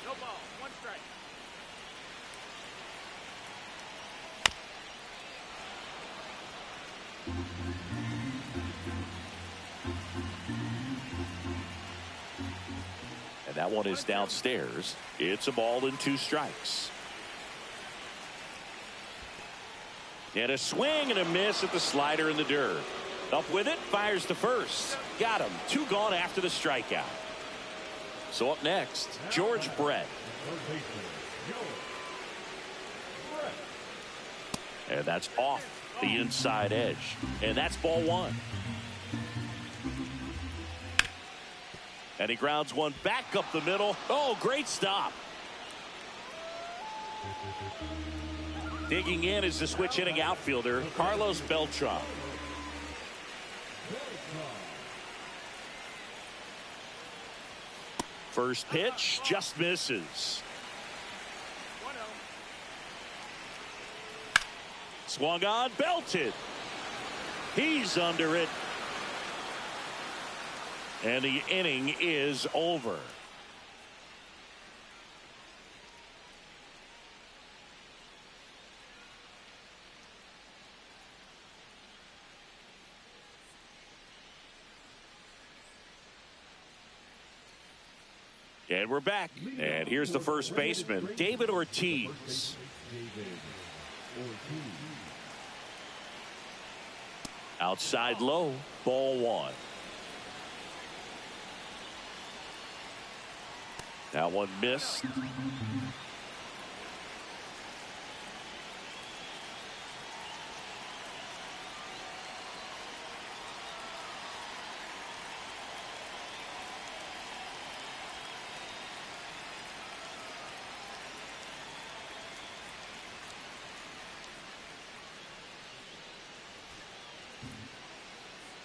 No ball. 1 strike. And that one is downstairs. It's a ball and 2 strikes. And a swing and a miss at the slider in the dirt. Up with it, fires to first. Got him. 2 gone after the strikeout. So up next, George Brett. And that's off the inside edge. And that's ball 1. And he grounds one back up the middle. Oh, great stop. Digging in is the switch hitting outfielder, Carlos Beltran. First pitch just misses. 1-0. Swung on, belted. He's under it. And the inning is over. And we're back. And here's the first baseman, David Ortiz. Outside low, ball 1. That one missed.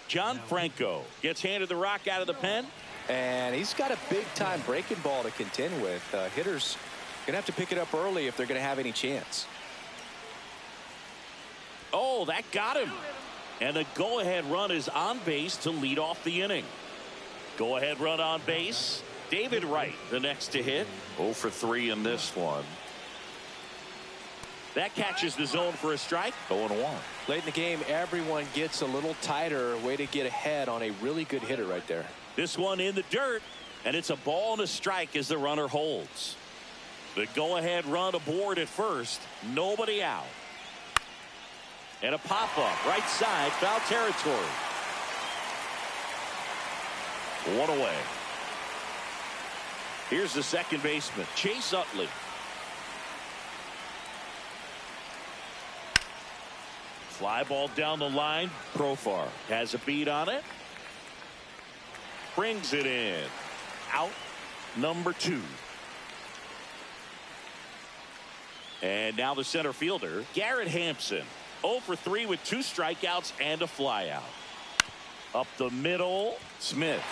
John Franco gets handed the rock out of the pen. And he's got a big-time breaking ball to contend with. Hitters going to have to pick it up early if they're going to have any chance. Oh, that got him. And the go-ahead run is on base to lead off the inning. Go-ahead run on base. David Wright, the next to hit. 0 for 3 in this one. That catches the zone for a strike. 0-1. Late in the game, everyone gets a little tighter. Way to get ahead on a really good hitter right there. This one in the dirt, and it's a ball and a strike as the runner holds. The go-ahead run aboard at first. Nobody out. And a pop-up right side, foul territory. 1 away. Here's the second baseman, Chase Utley. Fly ball down the line. Profar has a beat on it. Brings it in. Out number 2. And now the center fielder, Garrett Hampson. 0 for 3 with 2 strikeouts and a flyout. Up the middle, Smith.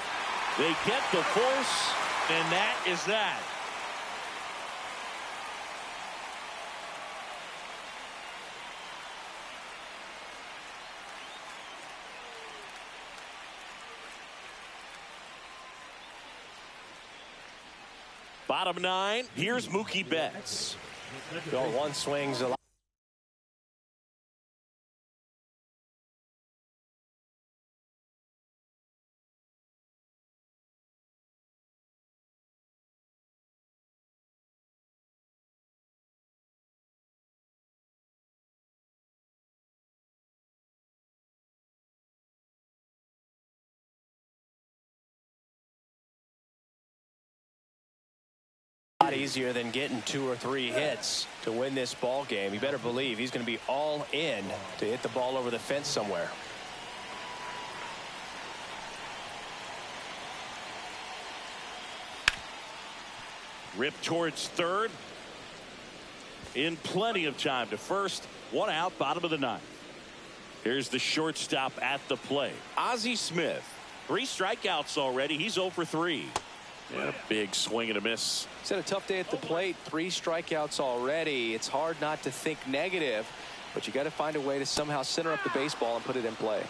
They get the force, and that is that. Bottom 9, here's Mookie Betts. Going one swings a lot. Easier than getting 2 or 3 hits to win this ball game. You better believe he's going to be all in to hit the ball over the fence somewhere. Ripped towards third. In plenty of time to first. One out, bottom of the ninth. Here's the shortstop at the plate. Ozzie Smith. 3 strikeouts already. He's 0 for 3. And a big swing and a miss. He's had a tough day at the plate. 3 strikeouts already. It's hard not to think negative, but you got to find a way to somehow center up the baseball and put it in play.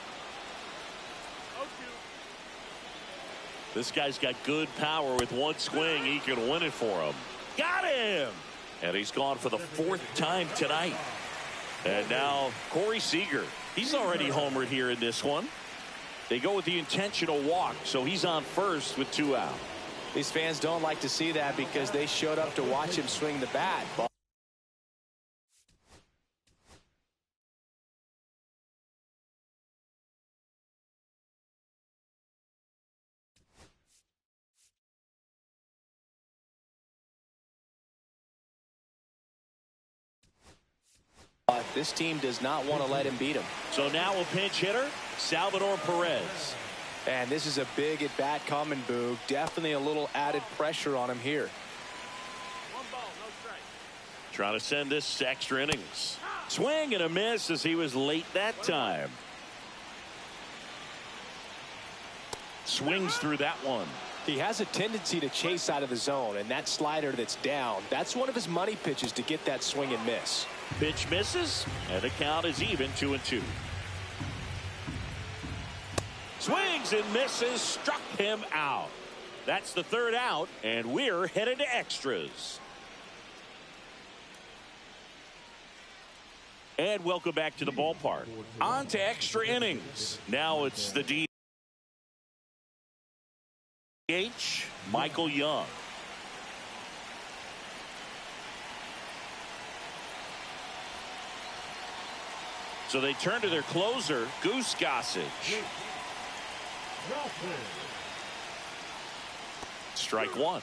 This guy's got good power. With one swing, he can win it for him. Got him! And he's gone for the 4th time tonight. And now Corey Seager. He's already homered here in this one. They go with the intentional walk, so he's on first with 2 out. These fans don't like to see that because they showed up to watch him swing the bat. This team does not want to let him beat him. So now a pinch hitter, Salvador Perez. And this is a big at bat coming, Boog. Definitely a little added pressure on him here. 1 ball, no strike. Trying to send this to extra innings. Swing and a miss as he was late that time. Swings through that one. He has a tendency to chase out of the zone, and that slider that's down, that's one of his money pitches to get that swing and miss. Pitch misses, and the count is even 2-2. Swings and misses, struck him out. That's the 3rd out, and we're headed to extras. And welcome back to the ballpark. On to extra innings. Now it's the DH, Michael Young. So they turn to their closer, Goose Gossage. Strike 1. 0-1.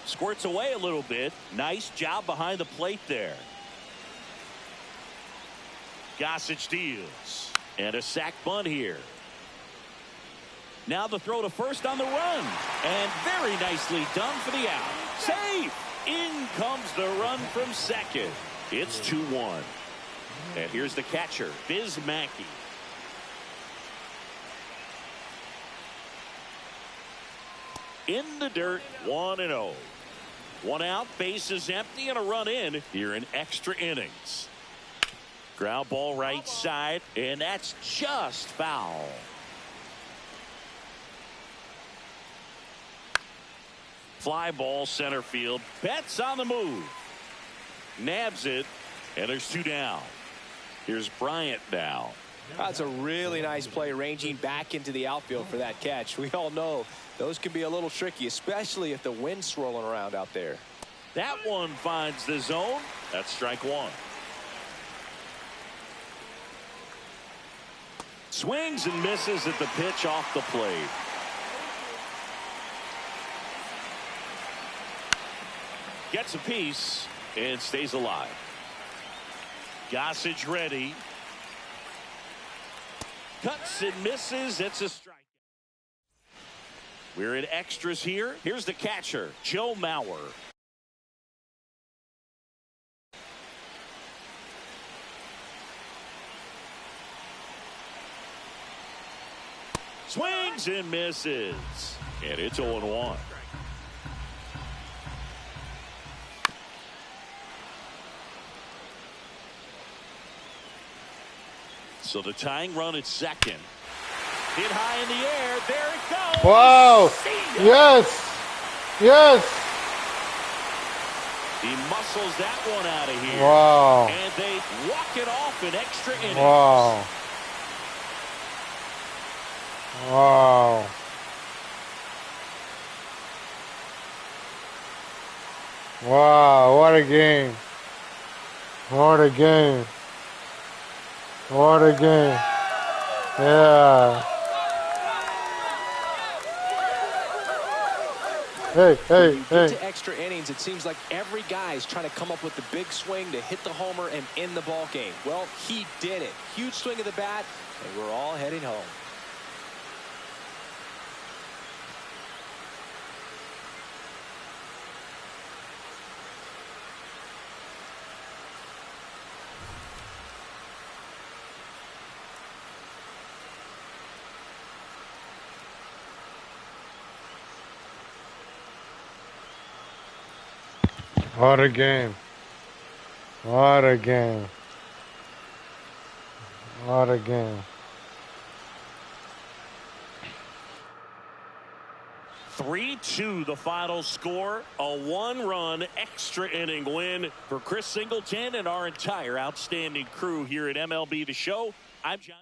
Squirts away a little bit. Nice job behind the plate there. Gossage deals. And a sac bunt here. Now the throw to first on the run. And very nicely done for the out. Safe. In comes the run from second. It's 2-1. And here's the catcher, Biz Mackey. In the dirt, 1-0. 1 out, bases empty, and a run in here in extra innings. Ground ball right side, and that's just foul. Fly ball center field. Betts on the move. Nabs it, and there's 2 down. Here's Bryant now. That's a really nice play, ranging back into the outfield for that catch. We all know those can be a little tricky, especially if the wind's swirling around out there. That one finds the zone. That's strike 1. Swings and misses at the pitch off the plate. Gets a piece and stays alive. Gossage ready. Cuts and misses. It's a strike. We're in extras here. Here's the catcher, Joe Mauer. Swings and misses. And it's 0-1. So the tying run at second. Hit high in the air. There it goes. Wow. Yes. Yes. He muscles that one out of here. Wow. And they walk it off in extra innings. Wow. Wow. Wow, what a game. What a game. What a game. Yeah. Hey. Get to extra innings, it seems like every guy is trying to come up with the big swing to hit the homer and end the ball game. Well, he did it. Huge swing of the bat, and we're all heading home. What a game. What a game. What a game. 3-2 the final score. A one-run extra inning win for Chris Singleton and our entire outstanding crew here at MLB The Show. I'm John.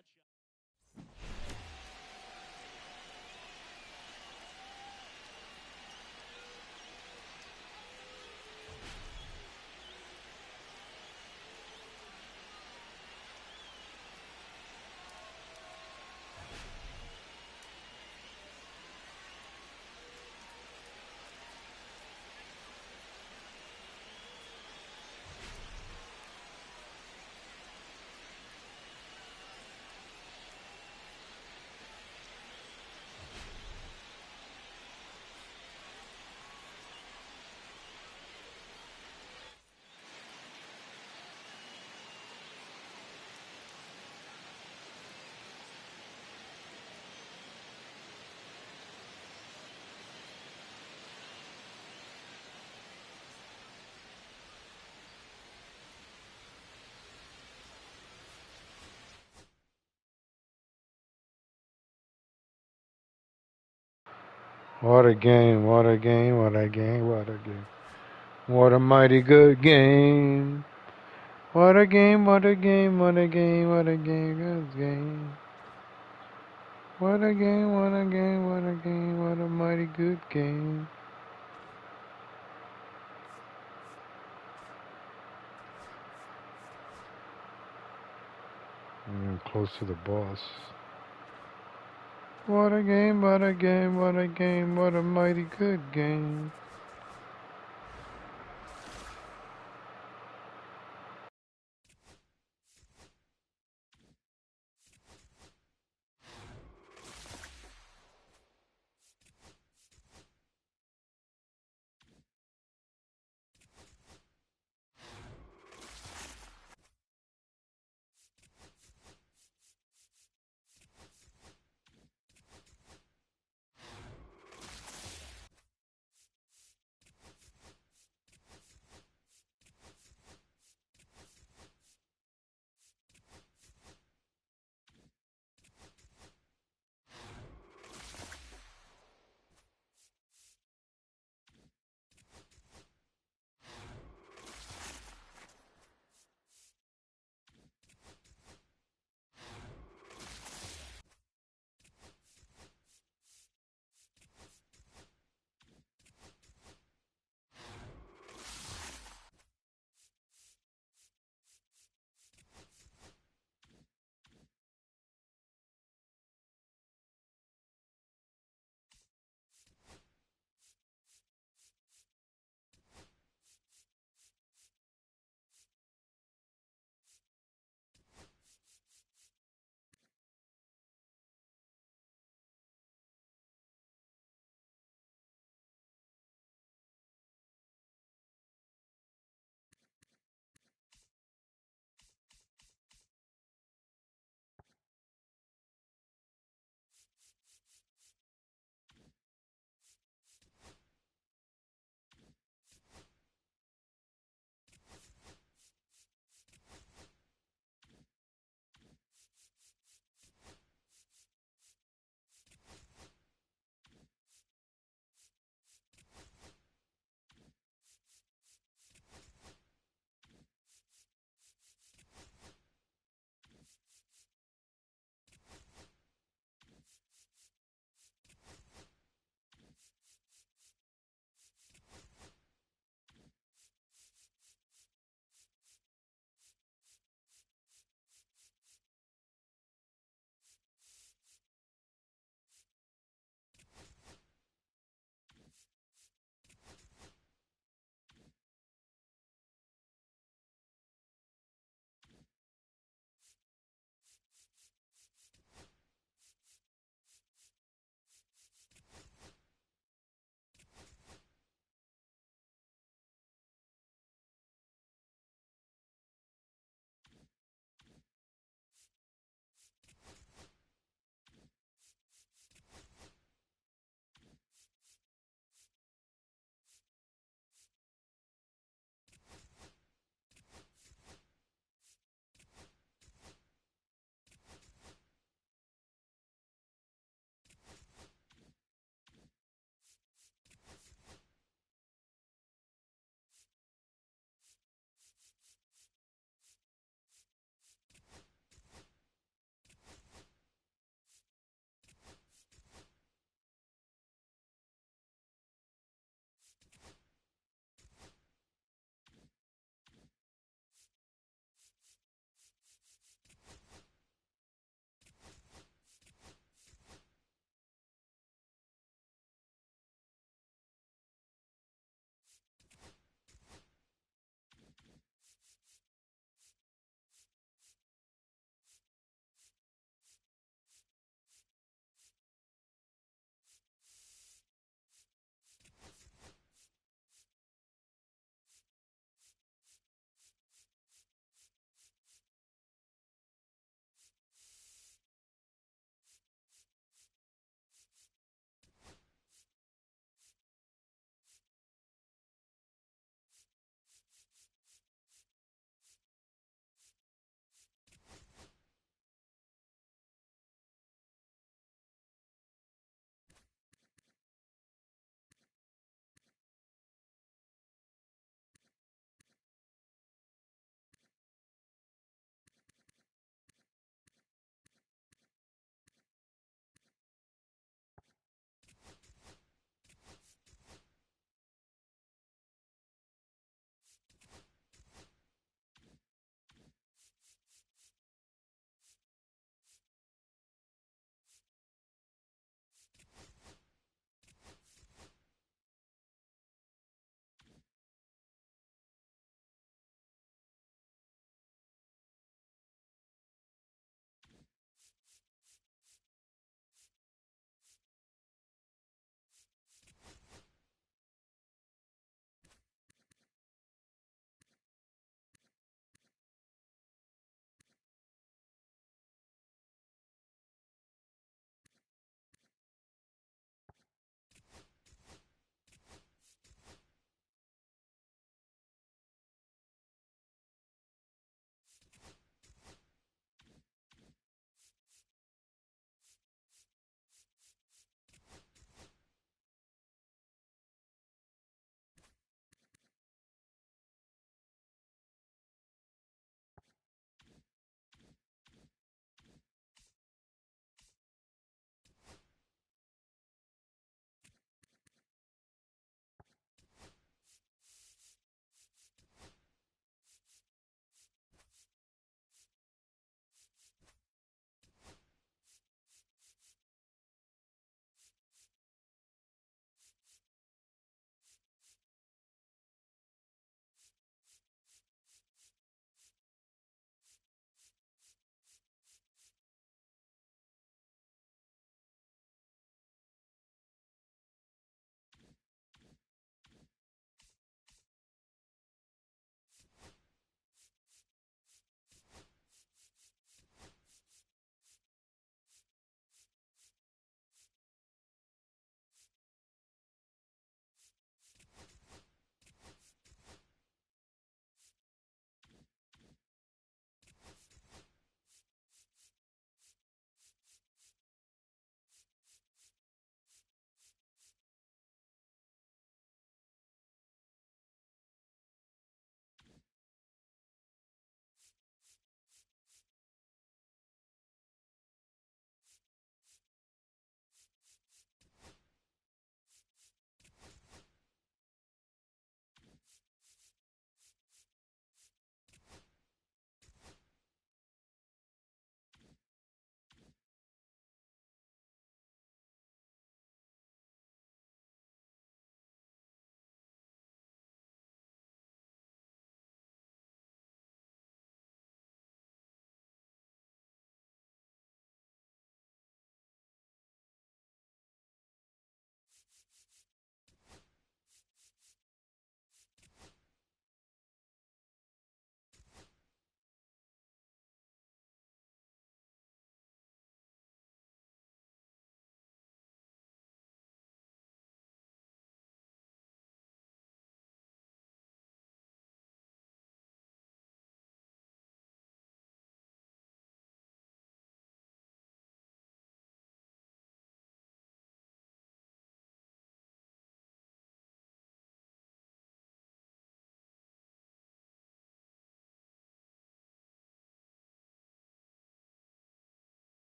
What a game, what a game, what a game, what a game. What a mighty good game. What a game, what a game, what a game, what a game, good game. What a game, what a game, what a game, what a mighty good game. I'm close to the boss. What a game, what a game, what a game, what a mighty good game.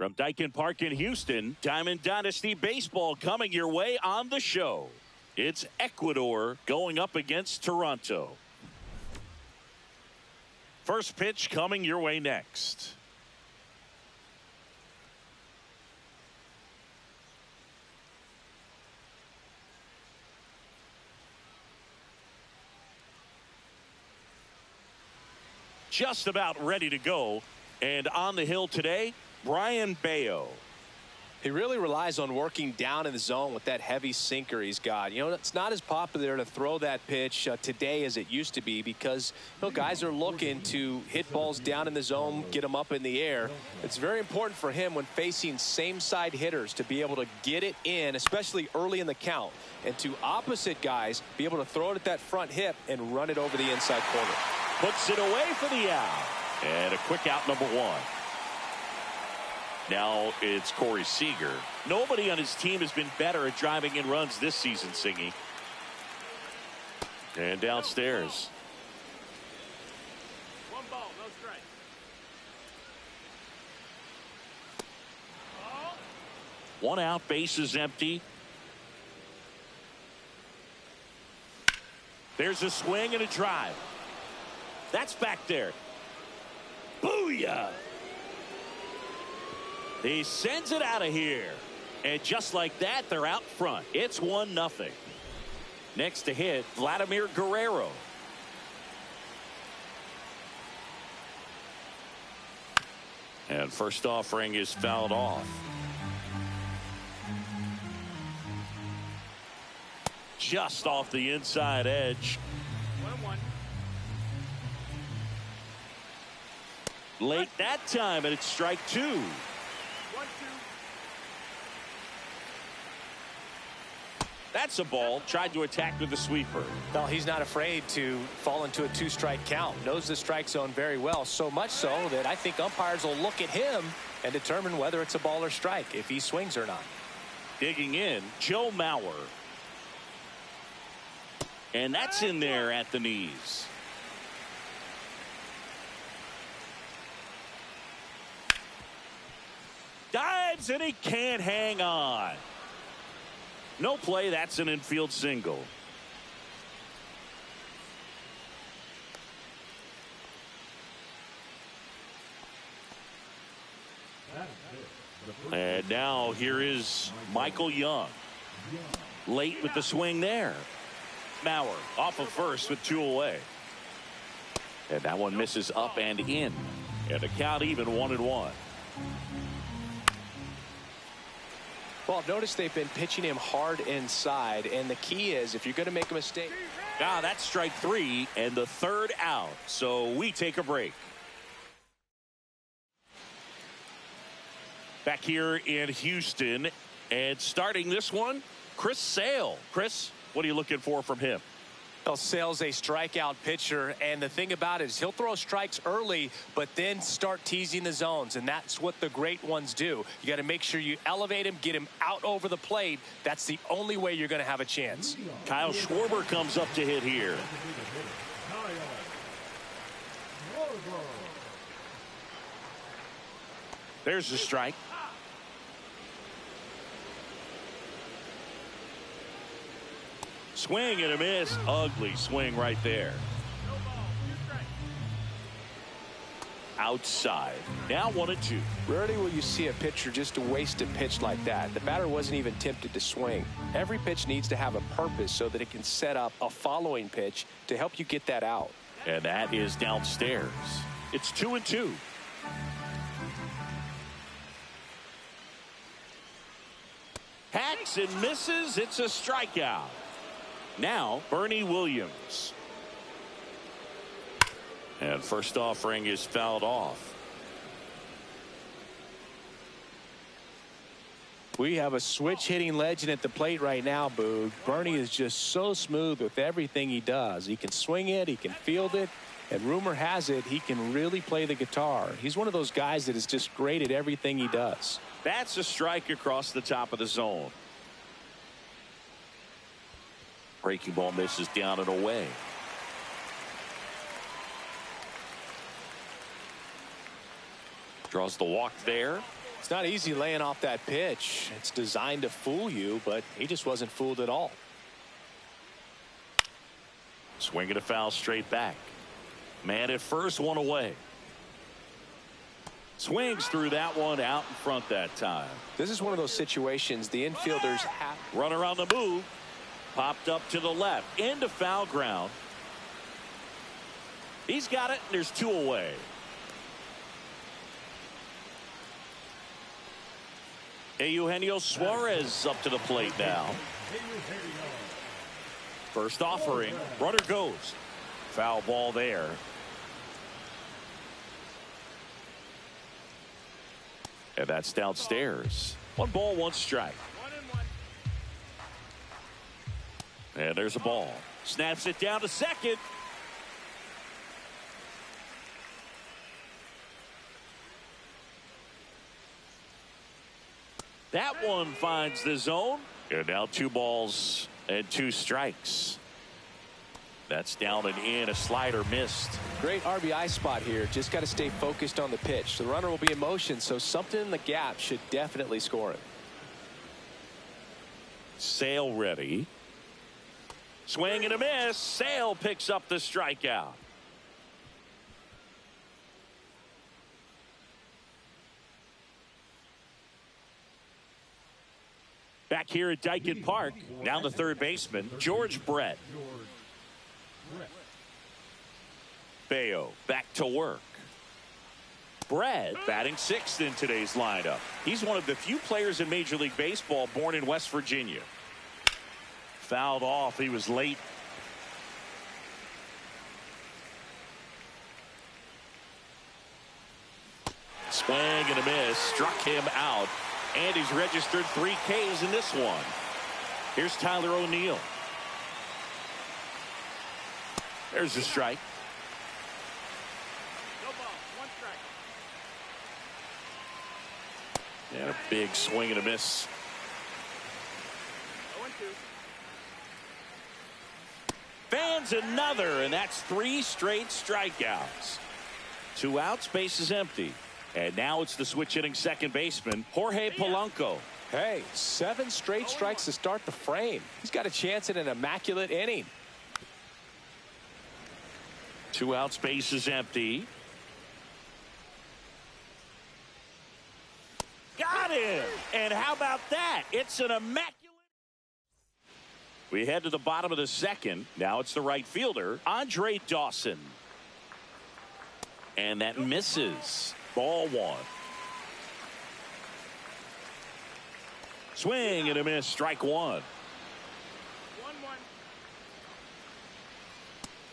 From Dyken Park in Houston, Diamond Dynasty Baseball coming your way on the show. It's Ecuador going up against Toronto. First pitch coming your way next. Just about ready to go. And on the hill today, Brian Bayo. He really relies on working down in the zone with that heavy sinker he's got. You know, it's not as popular to throw that pitch today as it used to be because, you know, guys are looking to hit balls down in the zone, get them up in the air. It's very important for him when facing same side hitters to be able to get it in, especially early in the count, and to opposite guys be able to throw it at that front hip and run it over the inside corner. Puts it away for the out. And a quick out, number one. Now it's Corey Seager. Nobody on his team has been better at driving in runs this season, Singy. And downstairs. One ball, no strike. One out, base is empty. There's a swing and a drive. That's back there. Booyah! He sends it out of here. And just like that, they're out front. It's 1-0. Next to hit, Vladimir Guerrero. And first offering is fouled off. Just off the inside edge. 1-1. Late that time, and it's strike two. 1-2. That's a ball. Tried to attack with the sweeper. Well, he's not afraid to fall into a two-strike count. Knows the strike zone very well, so much so that I think umpires will look at him and determine whether it's a ball or strike, if he swings or not. Digging in, Joe Mauer. And that's in there at the knees. Dives, and he can't hang on. No play. That's an infield single. And now here is Michael Young. Late with the swing there. Mauer off of first with 2 away. And that one misses up and in. And the count even 1-1. Well, notice they've been pitching him hard inside, and the key is if you're going to make a mistake. Now that's strike 3 and the third out. So we take a break. Back here in Houston, and starting this one, Chris Sale. Chris, what are you looking for from him? Well, Sale's a strikeout pitcher, and the thing about it is he'll throw strikes early, but then start teasing the zones, and that's what the great ones do. You got to make sure you elevate him, get him out over the plate. That's the only way you're going to have a chance. Kyle Schwarber comes up to hit here. There's the strike. Swing and a miss. Ugly swing right there. Outside. Now 1-2. Rarely will you see a pitcher just waste a pitch like that. The batter wasn't even tempted to swing. Every pitch needs to have a purpose so that it can set up a following pitch to help you get that out. And that is downstairs. It's 2-2. Hacks and misses. It's a strikeout. Now Bernie Williams. And first offering is fouled off. We have a switch hitting legend at the plate right now, Boog. Bernie is just so smooth with everything he does. He can swing it, he can field it, and rumor has it he can really play the guitar. He's one of those guys that is just great at everything he does. That's a strike across the top of the zone. Breaking ball misses down and away. Draws the walk there. It's not easy laying off that pitch. It's designed to fool you, but he just wasn't fooled at all. Swinging a foul straight back. Man at first, one away. Swings through that one, out in front that time. This is one of those situations the infielders have. Runner on the move. Popped up to the left. Into foul ground. He's got it, and there's two away. Eugenio Suarez up to the plate now. First offering. Runner goes. Foul ball there. And that's downstairs. 1 ball, 1 strike. 1-1. And there's a ball. Snaps it down to second. That one finds the zone. And now 2 balls and 2 strikes. That's down and in. A slider missed. Great RBI spot here. Just got to stay focused on the pitch. The runner will be in motion, so something in the gap should definitely score it. Sale ready. Swing and a miss. Sale picks up the strikeout. Back here at Dyken Park, down the third baseman, George Brett. Bayo back to work. Brett batting 6th in today's lineup. He's one of the few players in Major League Baseball born in West Virginia. Fouled off. He was late. Swing and a miss. Struck him out. And he's registered 3 Ks in this one. Here's Tyler O'Neill. There's a strike. No ball, 1 strike. And a big swing and a miss. 0-2. Fans another, and that's 3 straight strikeouts. 2 outs, base is empty. And now it's the switch hitting second baseman, Jorge Polanco. Hey, 7 straight strikes to start the frame. He's got a chance at an immaculate inning. 2 outs, base is empty. Got him! And how about that? It's an immaculate. We head to the bottom of the second. Now it's the right fielder, Andre Dawson. And that misses. Ball 1. Swing and a miss. Strike 1. 1-1.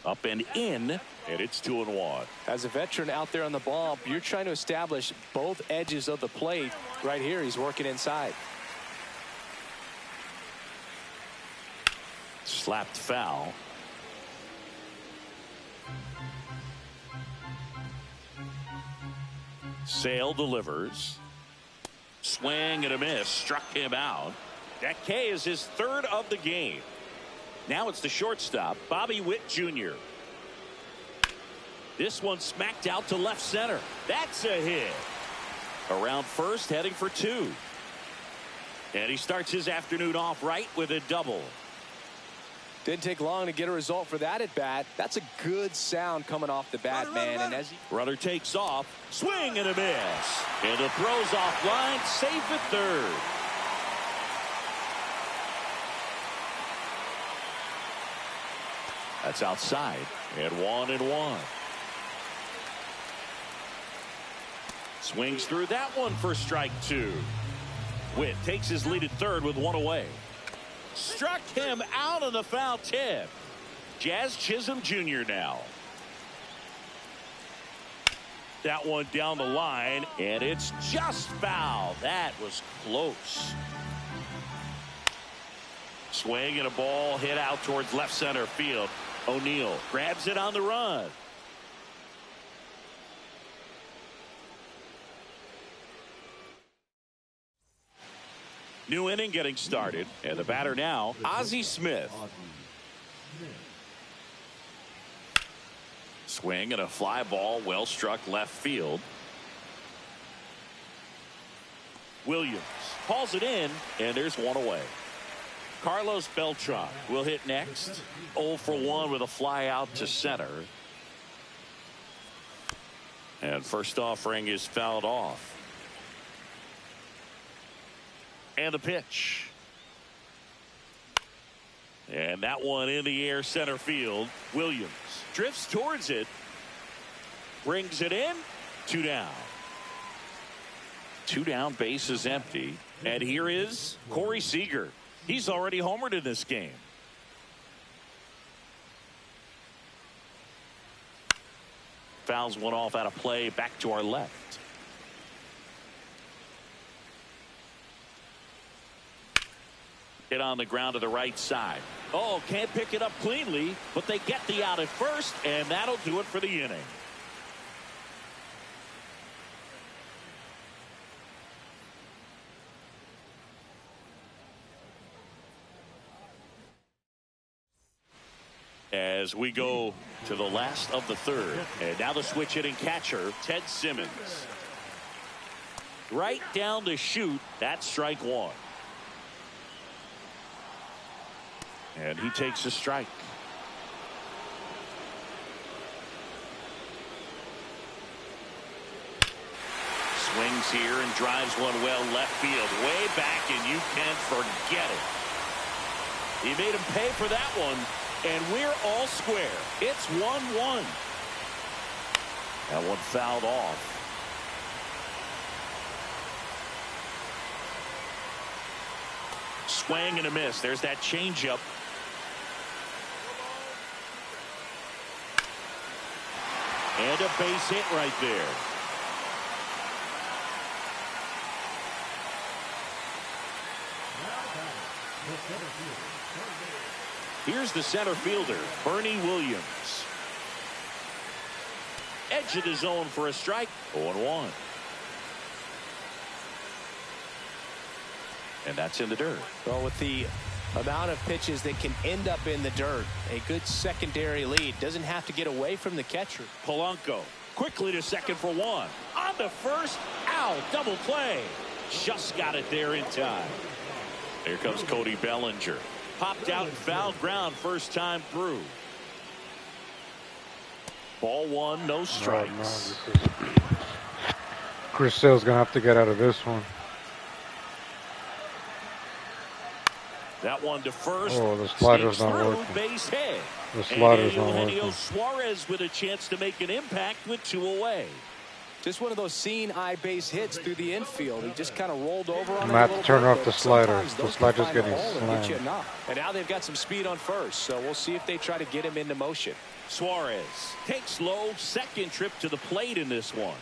Up and in, and it's 2-1. As a veteran out there on the ball, you're trying to establish both edges of the plate. Right here, he's working inside. Slapped foul. Sale delivers. Swing and a miss. Struck him out. That K is his 3rd of the game. Now it's the shortstop, Bobby Witt Jr. This one smacked out to left center. That's a hit. Around first, heading for 2. And he starts his afternoon off right with a double. Didn't take long to get a result for that at bat. That's a good sound coming off the bat, man. And as runner takes off, swing and a miss. And the throw's offline, safe at 3rd. That's outside, and 1-1. Swings through that one for strike 2. Witt takes his lead at 3rd with 1 away. Struck him out of the foul tip. Jazz Chisholm Jr. now. That one down the line, and it's just foul. That was close. Swing and a ball hit out towards left center field. O'Neill grabs it on the run. New inning getting started, and the batter now, Ozzie Smith. Swing and a fly ball, well struck left field. Williams hauls it in, and there's one away. Carlos Beltran will hit next. 0 for 1 with a fly out to center. And first offering is fouled off. And the pitch. And that one in the air center field. Williams drifts towards it. Brings it in. 2 down. 2 down, base is empty. And here is Corey Seager. He's already homered in this game. Fouls one off out of play, back to our left. Hit on the ground to the right side. Oh, can't pick it up cleanly, but they get the out at first, and that'll do it for the inning. As we go to the last of the third. And now the switch hitting catcher, Ted Simmons. Right down to shoot. That's strike 1. And he takes a strike. Swings here and drives one well left field. Way back, and you can forget it. He made him pay for that one. And we're all square. It's 1-1. That one fouled off. Swing and a miss. There's that changeup. And a base hit right there. Here's the center fielder, Bernie Williams. Edge of the zone for a strike. 0-1. And that's in the dirt. Well, with the amount of pitches that can end up in the dirt, a good secondary lead. Doesn't have to get away from the catcher. Polanco quickly to second for 1. On to first. Ow, double play. Just got it there in time. Here comes Cody Bellinger. Popped out and fouled ground first time through. Ball 1, no strikes. Chris Sale's going to have to get out of this one. That one to first. Oh, the slider's not working. Base hit. The slider's not working. Eugenio Suarez with a chance to make an impact with 2 away. Just one of those seeing eye base hits through the infield. He just kind of rolled over on it. Matt, to turn off the slider. The slider's getting slammed. And now they've got some speed on first, so we'll see if they try to get him into motion. Suarez takes low, second trip to the plate in this one.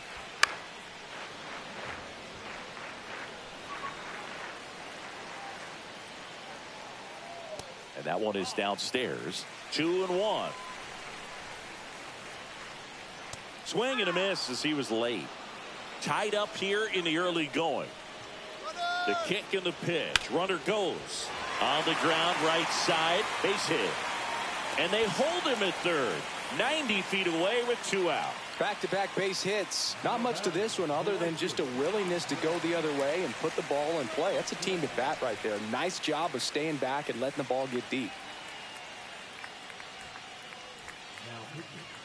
And that one is downstairs. 2-1. Swing and a miss as he was late. Tied up here in the early going. The kick and the pitch. Runner goes on the ground, right side, base hit. And they hold him at third. 90 feet away with 2 out. Back-to-back base hits. Not much to this one other than just a willingness to go the other way and put the ball in play. That's a team at bat right there. Nice job of staying back and letting the ball get deep.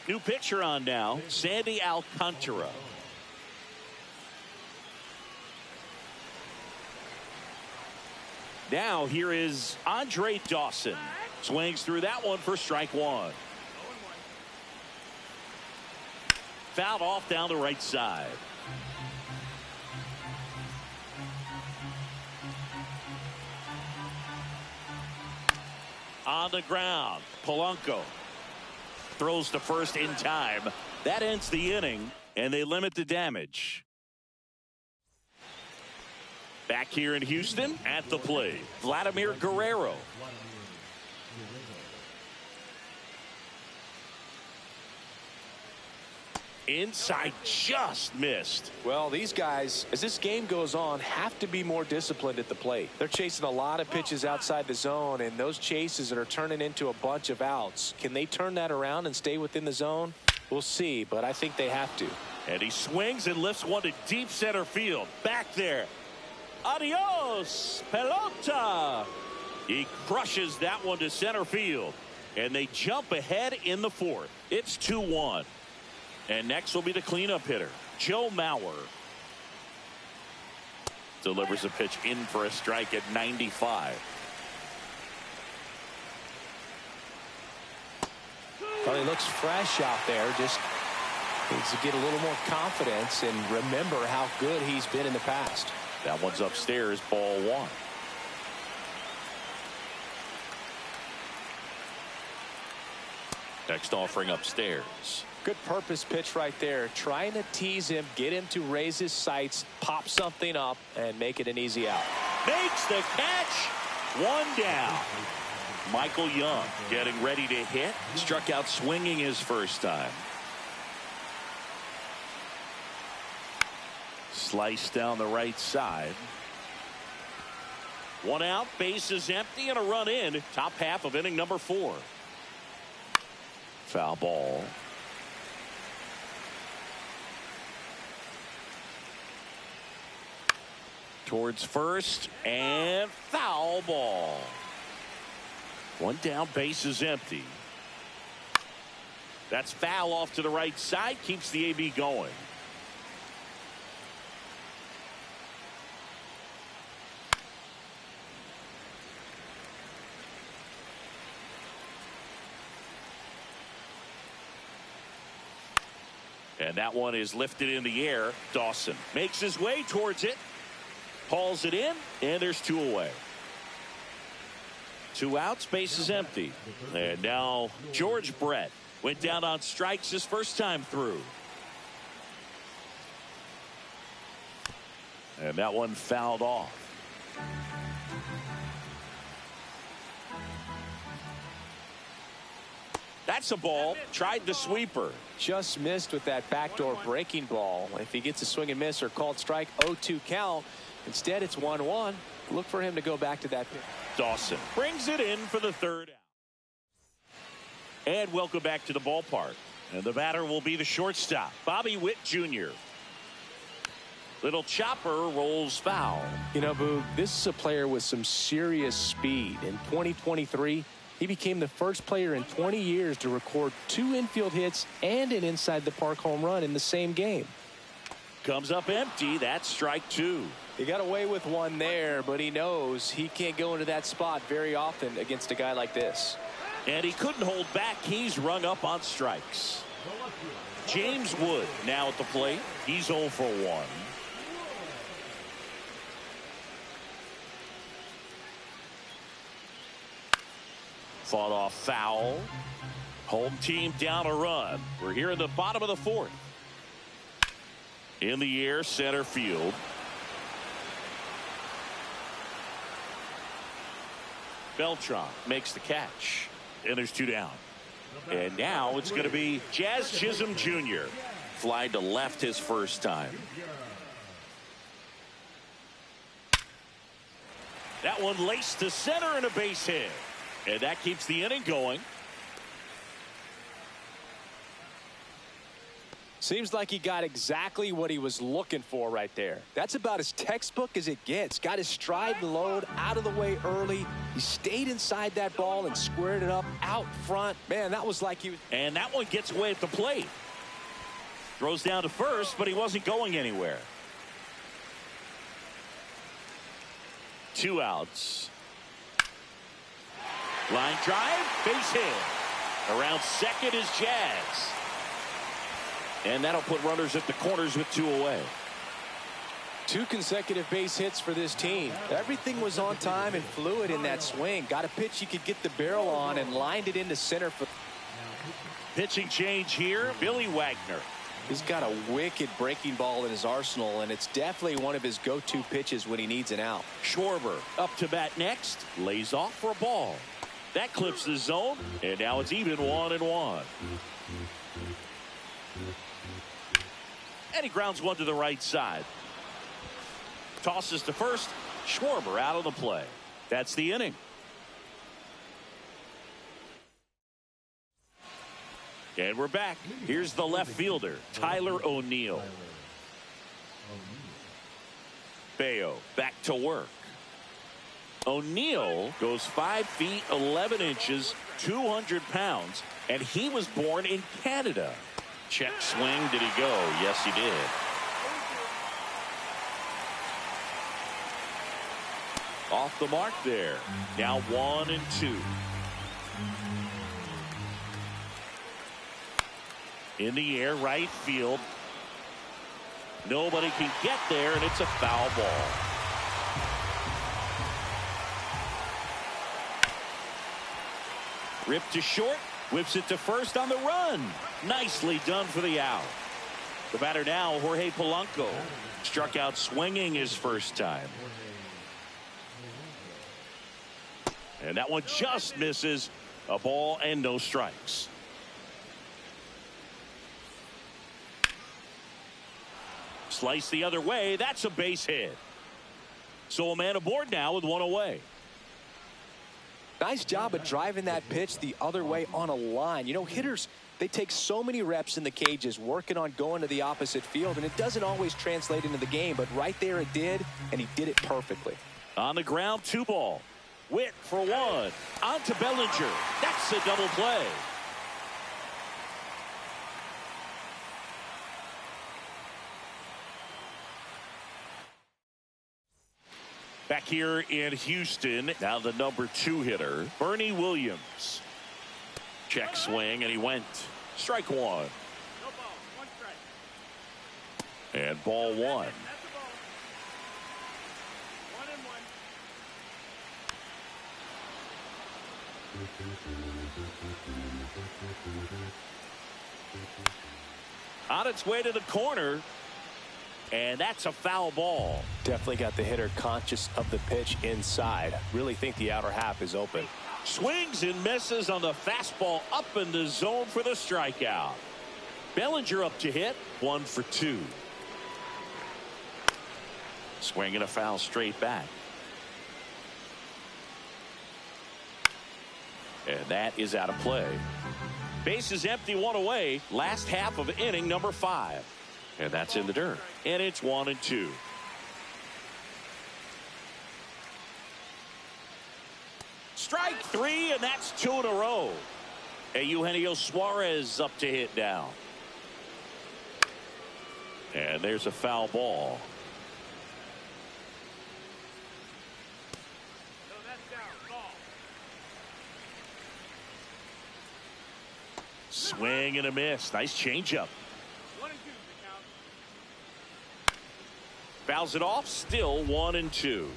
New pitcher on now, Sandy Alcantara. Now here is Andre Dawson. Swings through that one for strike 1. Fouled off down the right side. On the ground, Polanco throws to first in time. That ends the inning, and they limit the damage. Back here in Houston, at the plate, Vladimir Guerrero. Inside, just missed. Well, these guys, as this game goes on, have to be more disciplined at the plate. They're chasing a lot of pitches outside the zone, and those chases are turning into a bunch of outs. Can they turn that around and stay within the zone? We'll see, but I think they have to. And he swings and lifts one to deep center field. Back there. Adios, pelota. He crushes that one to center field. And they jump ahead in the fourth. It's 2-1. And next will be the cleanup hitter, Joe Mauer. Delivers a pitch in for a strike at 95. Well, he looks fresh out there. Just needs to get a little more confidence and remember how good he's been in the past. That one's upstairs, ball one. Next offering upstairs. Good purpose pitch right there. Trying to tease him, get him to raise his sights, pop something up, and make it an easy out. Makes the catch. One down. Michael Young getting ready to hit. Struck out swinging his first time. Sliced down the right side. One out, bases empty, and a run in. Top half of inning number 4. Foul ball. Towards first, and foul ball. One down, bases empty. That's foul off to the right side, keeps the AB going. And that one is lifted in the air. Dawson makes his way towards it. Hauls it in, and there's 2 away. 2 outs, bases empty. And now George Brett went down on strikes his first time through. And that one fouled off. That's a ball. Tried the sweeper. Just missed with that backdoor breaking ball. If he gets a swing and miss or called strike, 0-2 count. Instead, it's 1-1. Look for him to go back to that pitch. Dawson brings it in for the 3rd out. And welcome back to the ballpark. And the batter will be the shortstop, Bobby Witt Jr. Little chopper rolls foul. You know, Boog, this is a player with some serious speed. In 2023, he became the first player in 20 years to record 2 infield hits and an inside-the-park home run in the same game. Comes up empty. That's strike 2. He got away with one there, but he knows he can't go into that spot very often against a guy like this. And he couldn't hold back. He's rung up on strikes. James Wood now at the plate. He's 0 for 1. Fought off foul. Home team down a run. We're here in the bottom of the 4th. In the air, center field. Beltran makes the catch. And there's 2 down. And now it's going to be Jazz Chisholm Jr. Fly to left his first time. That one laced to center and a base hit. And that keeps the inning going. Seems like he got exactly what he was looking for right there. That's about as textbook as it gets. Got his stride and load out of the way early. He stayed inside that ball and squared it up out front. Man, that was like he was. And that one gets away at the plate. Throws down to first, but he wasn't going anywhere. 2 outs. Line drive, base hit. Around second is Jazz. And that'll put runners at the corners with 2 away. 2 consecutive base hits for this team. Everything was on time and fluid in that swing. Got a pitch he could get the barrel on and lined it into center. Pitching change here, Billy Wagner. He's got a wicked breaking ball in his arsenal, and it's definitely one of his go-to pitches when he needs an out. Schwarber up to bat next, lays off for a ball. That clips the zone, and now it's even 1-1. And he grounds one to the right side. Tosses to first. Schwarber out of the play. That's the inning. And we're back. Here's the left fielder, Tyler O'Neill. Bayo back to work. O'Neill goes 5 feet 11 inches, 200 pounds, and he was born in Canada. Check swing. Did he go? Yes, he did. Off the mark there. Now 1-2. In the air, right field. Nobody can get there, and it's a foul ball. Ripped to short, whips it to first on the run. Nicely done for the out. The batter now, Jorge Polanco. Struck out swinging his first time. And that one just misses. A ball and no strikes. Slice the other way. That's a base hit. So a man aboard now with one away. Nice job of driving that pitch the other way on a line. You know, hitters, they take so many reps in the cages working on going to the opposite field, and it doesn't always translate into the game, but right there it did, and he did it perfectly. On the ground, 2 ball. Witt for 1. On to Bellinger. That's a double play. Back here in Houston, now the number 2 hitter, Bernie Williams. Check swing, and he went. Strike 1. No ball, 1 strike. And ball 1. That's the ball. 1-1. On its way to the corner. And that's a foul ball. Definitely got the hitter conscious of the pitch inside. Really think the outer half is open. Swings and misses on the fastball up in the zone for the strikeout. Bellinger up to hit. 1 for 2. Swing and a foul straight back. And that is out of play. Base is empty, 1 away. Last half of inning number 5. And that's in the dirt. And it's 1-2. Strike 3, and that's 2 in a row. Eugenio Suarez up to hit now. And there's a foul ball. No, that's down. Ball. Swing and a miss. Nice changeup. 1-2 the count. Fouls it off. Still 1-2.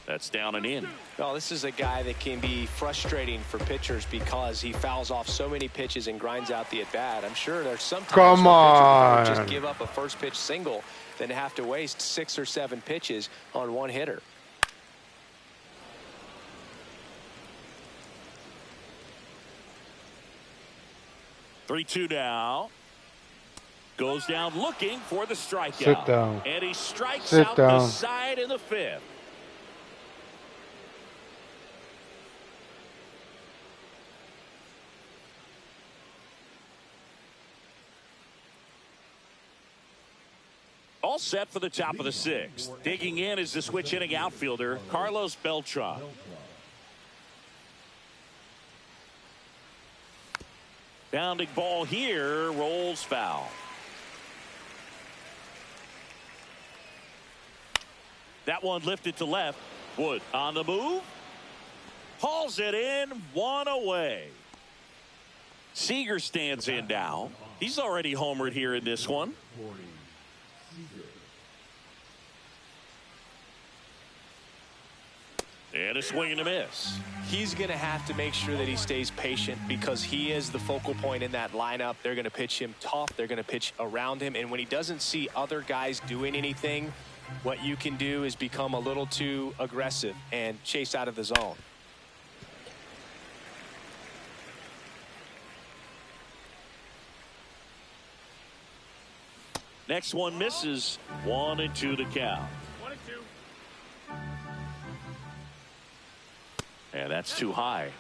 That's down and in. Well, this is a guy that can be frustrating for pitchers because he fouls off so many pitches and grinds out the at-bat. I'm sure there's some times Come on. just give up a first pitch single than have to waste 6 or 7 pitches on one hitter. Three-two now. Goes down looking for the strikeout. Sit down. And he strikes Sit out down. the side in the 5th. All set for the top of the 6th. Digging in is the switch hitting outfielder, Carlos Beltran. Bounding ball here, rolls foul. That one lifted to left. Wood on the move. Hauls it in, 1 away. Seager stands in now. He's already homered here in this one. And a swing and a miss. He's going to have to make sure that he stays patient because he is the focal point in that lineup. They're going to pitch him tough. They're going to pitch around him. And when he doesn't see other guys doing anything, what you can do is become a little too aggressive and chase out of the zone. Next one misses. 1-2 to count. 1-2. And that's too high.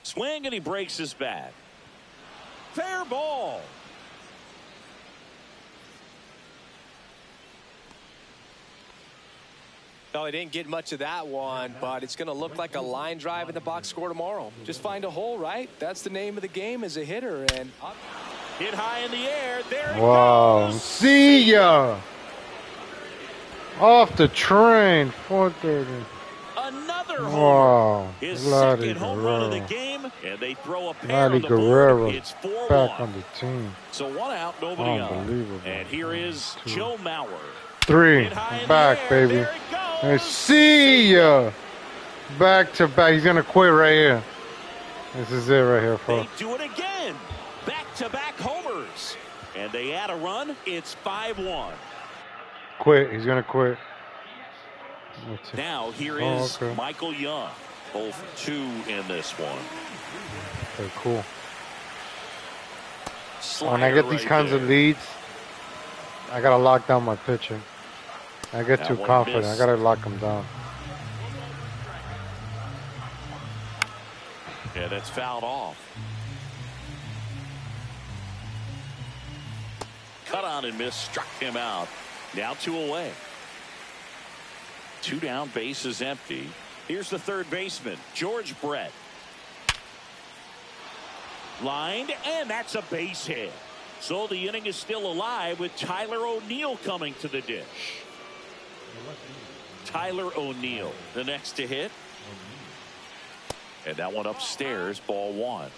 Swing, and he breaks his bat. Fair ball. No, he didn't get much of that one, but it's going to look like a line drive in the box score tomorrow. Just find a hole, right? That's the name of the game as a hitter. And hit high in the air. There it Wow. goes. See ya. Off the train. 430. Another homer. Wow. His Lottie second home run of the Guerrero. game, and they throw a pair Lottie on the Guerrero board. It's 4-1. back on the team. So 1 out, nobody on. Unbelievable. And here is Joe Mauer. 3. Hit high in the Back, air. baby. There it goes. And see ya. Back to back. He's going to quit right here. This is it right here, They folks. do it again. Back-to-back homers. And they add a run. It's 5-1. Quit. He's going to quit. Now here is Michael Young. 0 for 2 in this one. Okay, cool. Slider When I get these right kinds of there. leads, I got to lock down my pitching. I get That too one confident. missed. I got to lock them down. Yeah, that's fouled off. Cut on and miss, struck him out. Now 2 away. 2 down, base is empty. Here's the third baseman, George Brett. Lined, and that's a base hit. So the inning is still alive with Tyler O'Neill coming to the dish. Tyler O'Neill, the next to hit. And that one upstairs, ball 1.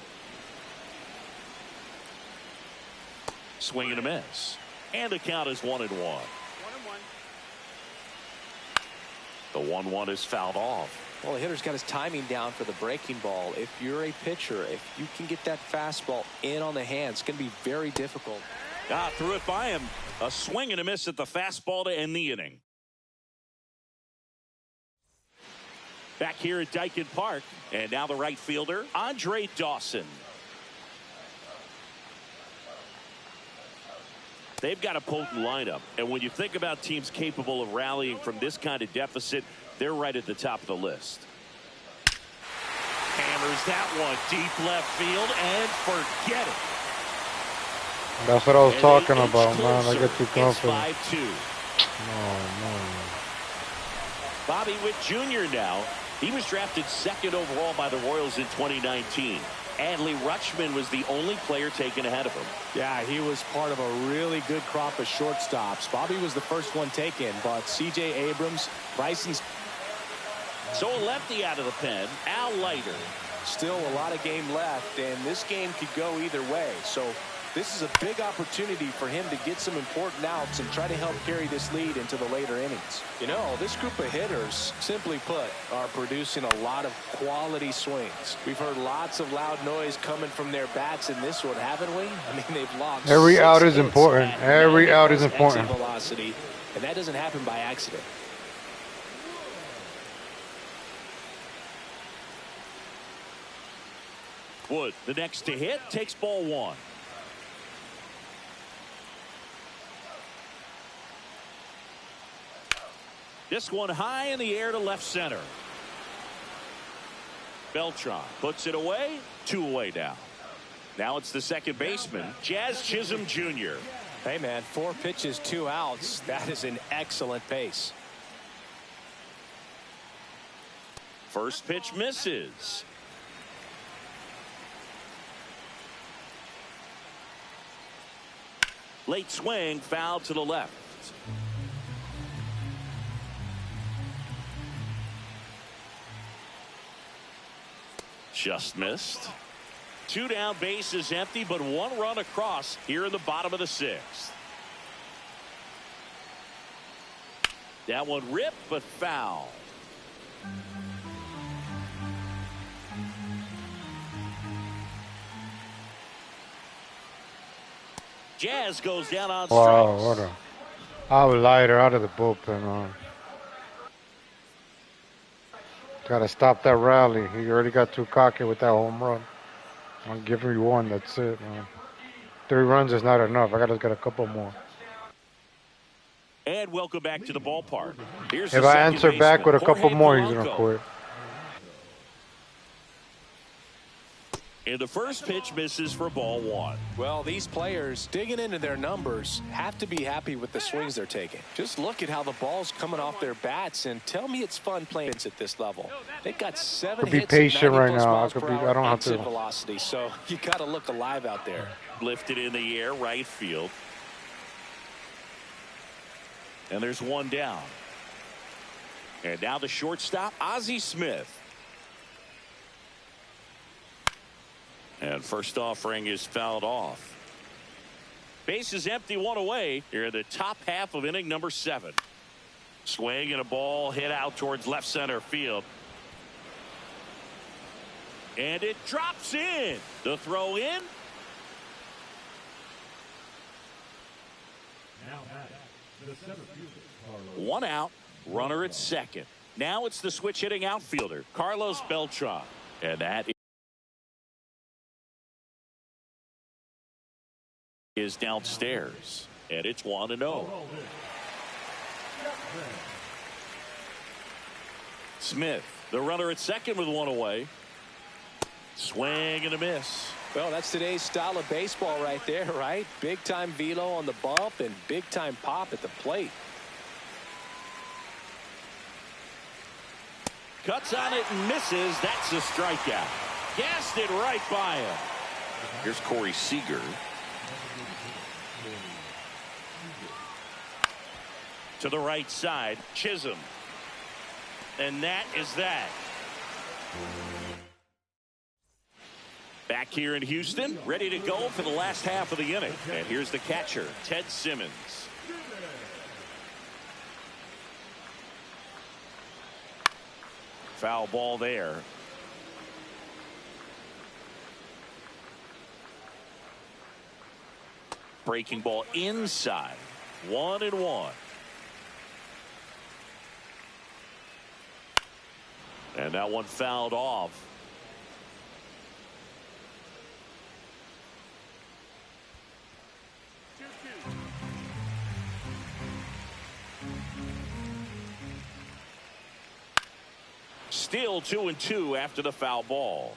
Swing and a miss. And the count is 1-1. 1-1. The 1-1 is fouled off. well, the hitter's got his timing down for the breaking ball. If you're a pitcher, if you can get that fastball in on the hand, it's going to be very difficult. Threw it by him. A swing and a miss at the fastball to end the inning. Back here at Dyken Park. And now the right fielder, Andre Dawson. They've got a potent lineup. And when you think about teams capable of rallying from this kind of deficit, they're right at the top of the list. Hammers that one deep left field and forget it. That's what I was And talking they about, inch man. I get too closer. confident. It's 5-2. Oh, man. Bobby Witt Jr. now. He was drafted 2nd overall by the Royals in 2019. Adley Rutschman was the only player taken ahead of him. Yeah, he was part of a really good crop of shortstops. Bobby was the first one taken, but C.J. Abrams, Bryson's. So a lefty out of the pen, Al Leiter. Still a lot of game left, and this game could go either way. So this is a big opportunity for him to get some important outs and try to help carry this lead into the later innings. You know, this group of hitters, simply put, are producing a lot of quality swings. We've heard lots of loud noise coming from their bats in this one, haven't we? I mean, they've logged Every 6 out is hits important. at Every out is 90+ important. exit velocity, and that doesn't happen by accident. Wood, the next to hit, takes ball 1. This one high in the air to left center. Beltran puts it away. 2 away now. Now it's the second baseman, Jazz Chisholm Jr. Hey, man, 4 pitches, 2 outs. That is an excellent pace. First pitch misses. Late swing, foul to the left. Just missed. 2 down, base is empty, but 1 run across here in the bottom of the 6th. That one ripped, but foul. Jazz goes down on strikes. Wow, what a Al Leiter out of the bullpen, man. Gotta stop that rally. He already got too cocky with that home run. I'll give you 1. That's it, man. 3 runs is not enough. I gotta get a couple more. And welcome back to the ballpark. Here's If the I second answer back baseman, with a couple Jorge more, he's Polanco. gonna quit. And the first pitch misses for ball one. Well, these players digging into their numbers have to be happy with the swings they're taking. Just look at how the ball's coming off their bats and tell me it's fun playing at this level. They've got 7 Could be hits at patient 90 right plus now. miles I could per be. hour I don't have exit to. velocity, so you got to look alive out there. Lifted in the air, right field. And there's one down. And now the shortstop, Ozzie Smith. And first offering is fouled off. Base is empty, one away. Here in the top half of inning number 7. Swing and a ball hit out towards left center field. And it drops in. The throw in. Now batting, the center fielder, Carlos. One out. Runner at second. Now it's the switch hitting outfielder, Carlos Beltran. And that is downstairs. And it's 1-0. Smith, the runner at second with one away. Swing and a miss. Well, that's today's style of baseball right there, right? Big time velo on the bump and big time pop at the plate. Cuts on it and misses. That's a strikeout. Gassed it right by him. Here's Corey Seager. To the right side, Chisholm. And that is that. Back here in Houston, ready to go for the last half of the inning. And here's the catcher, Ted Simmons. Foul ball there. Breaking ball inside. 1-1. And that one fouled off. Still 2-2 after the foul ball.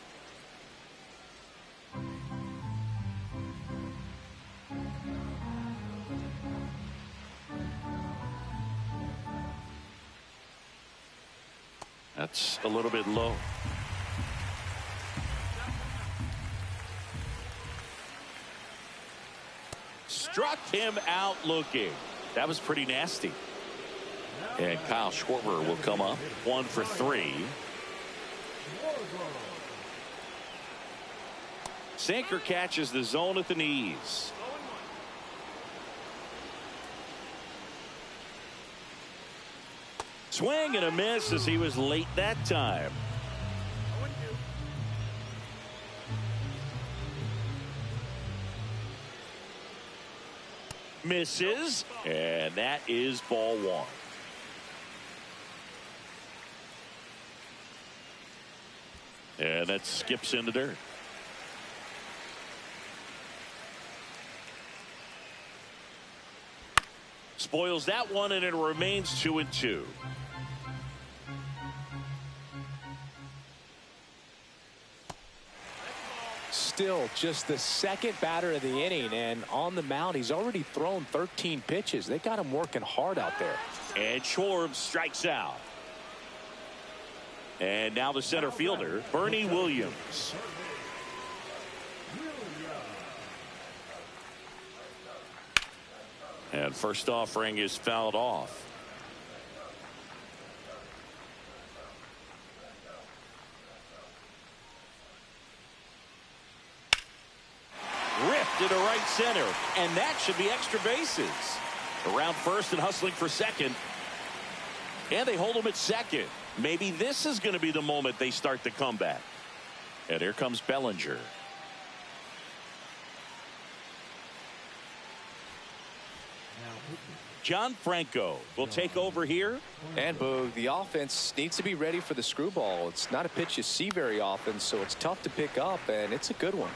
That's a little bit low. Struck him out looking. That was pretty nasty. And Kyle Schwarber will come up 1 for 3. Sinker catches the zone at the knees. Swing and a miss as he was late that time. Misses, and that is ball one. And that skips in the dirt. Spoils that one, and it remains 2-2. Still just the second batter of the inning, and on the mound he's already thrown 13 pitches. They got him working hard out there. And Schwarber strikes out. And now the center fielder, Bernie Williams. And first offering is fouled off. Ripped into right center, and that should be extra bases. Around first and hustling for second. And they hold him at second. Maybe this is going to be the moment they start the comeback. And here comes Bellinger. John Franco will take over here. And Boog, the offense needs to be ready for the screwball. It's not a pitch you see very often, so it's tough to pick up, and it's a good one.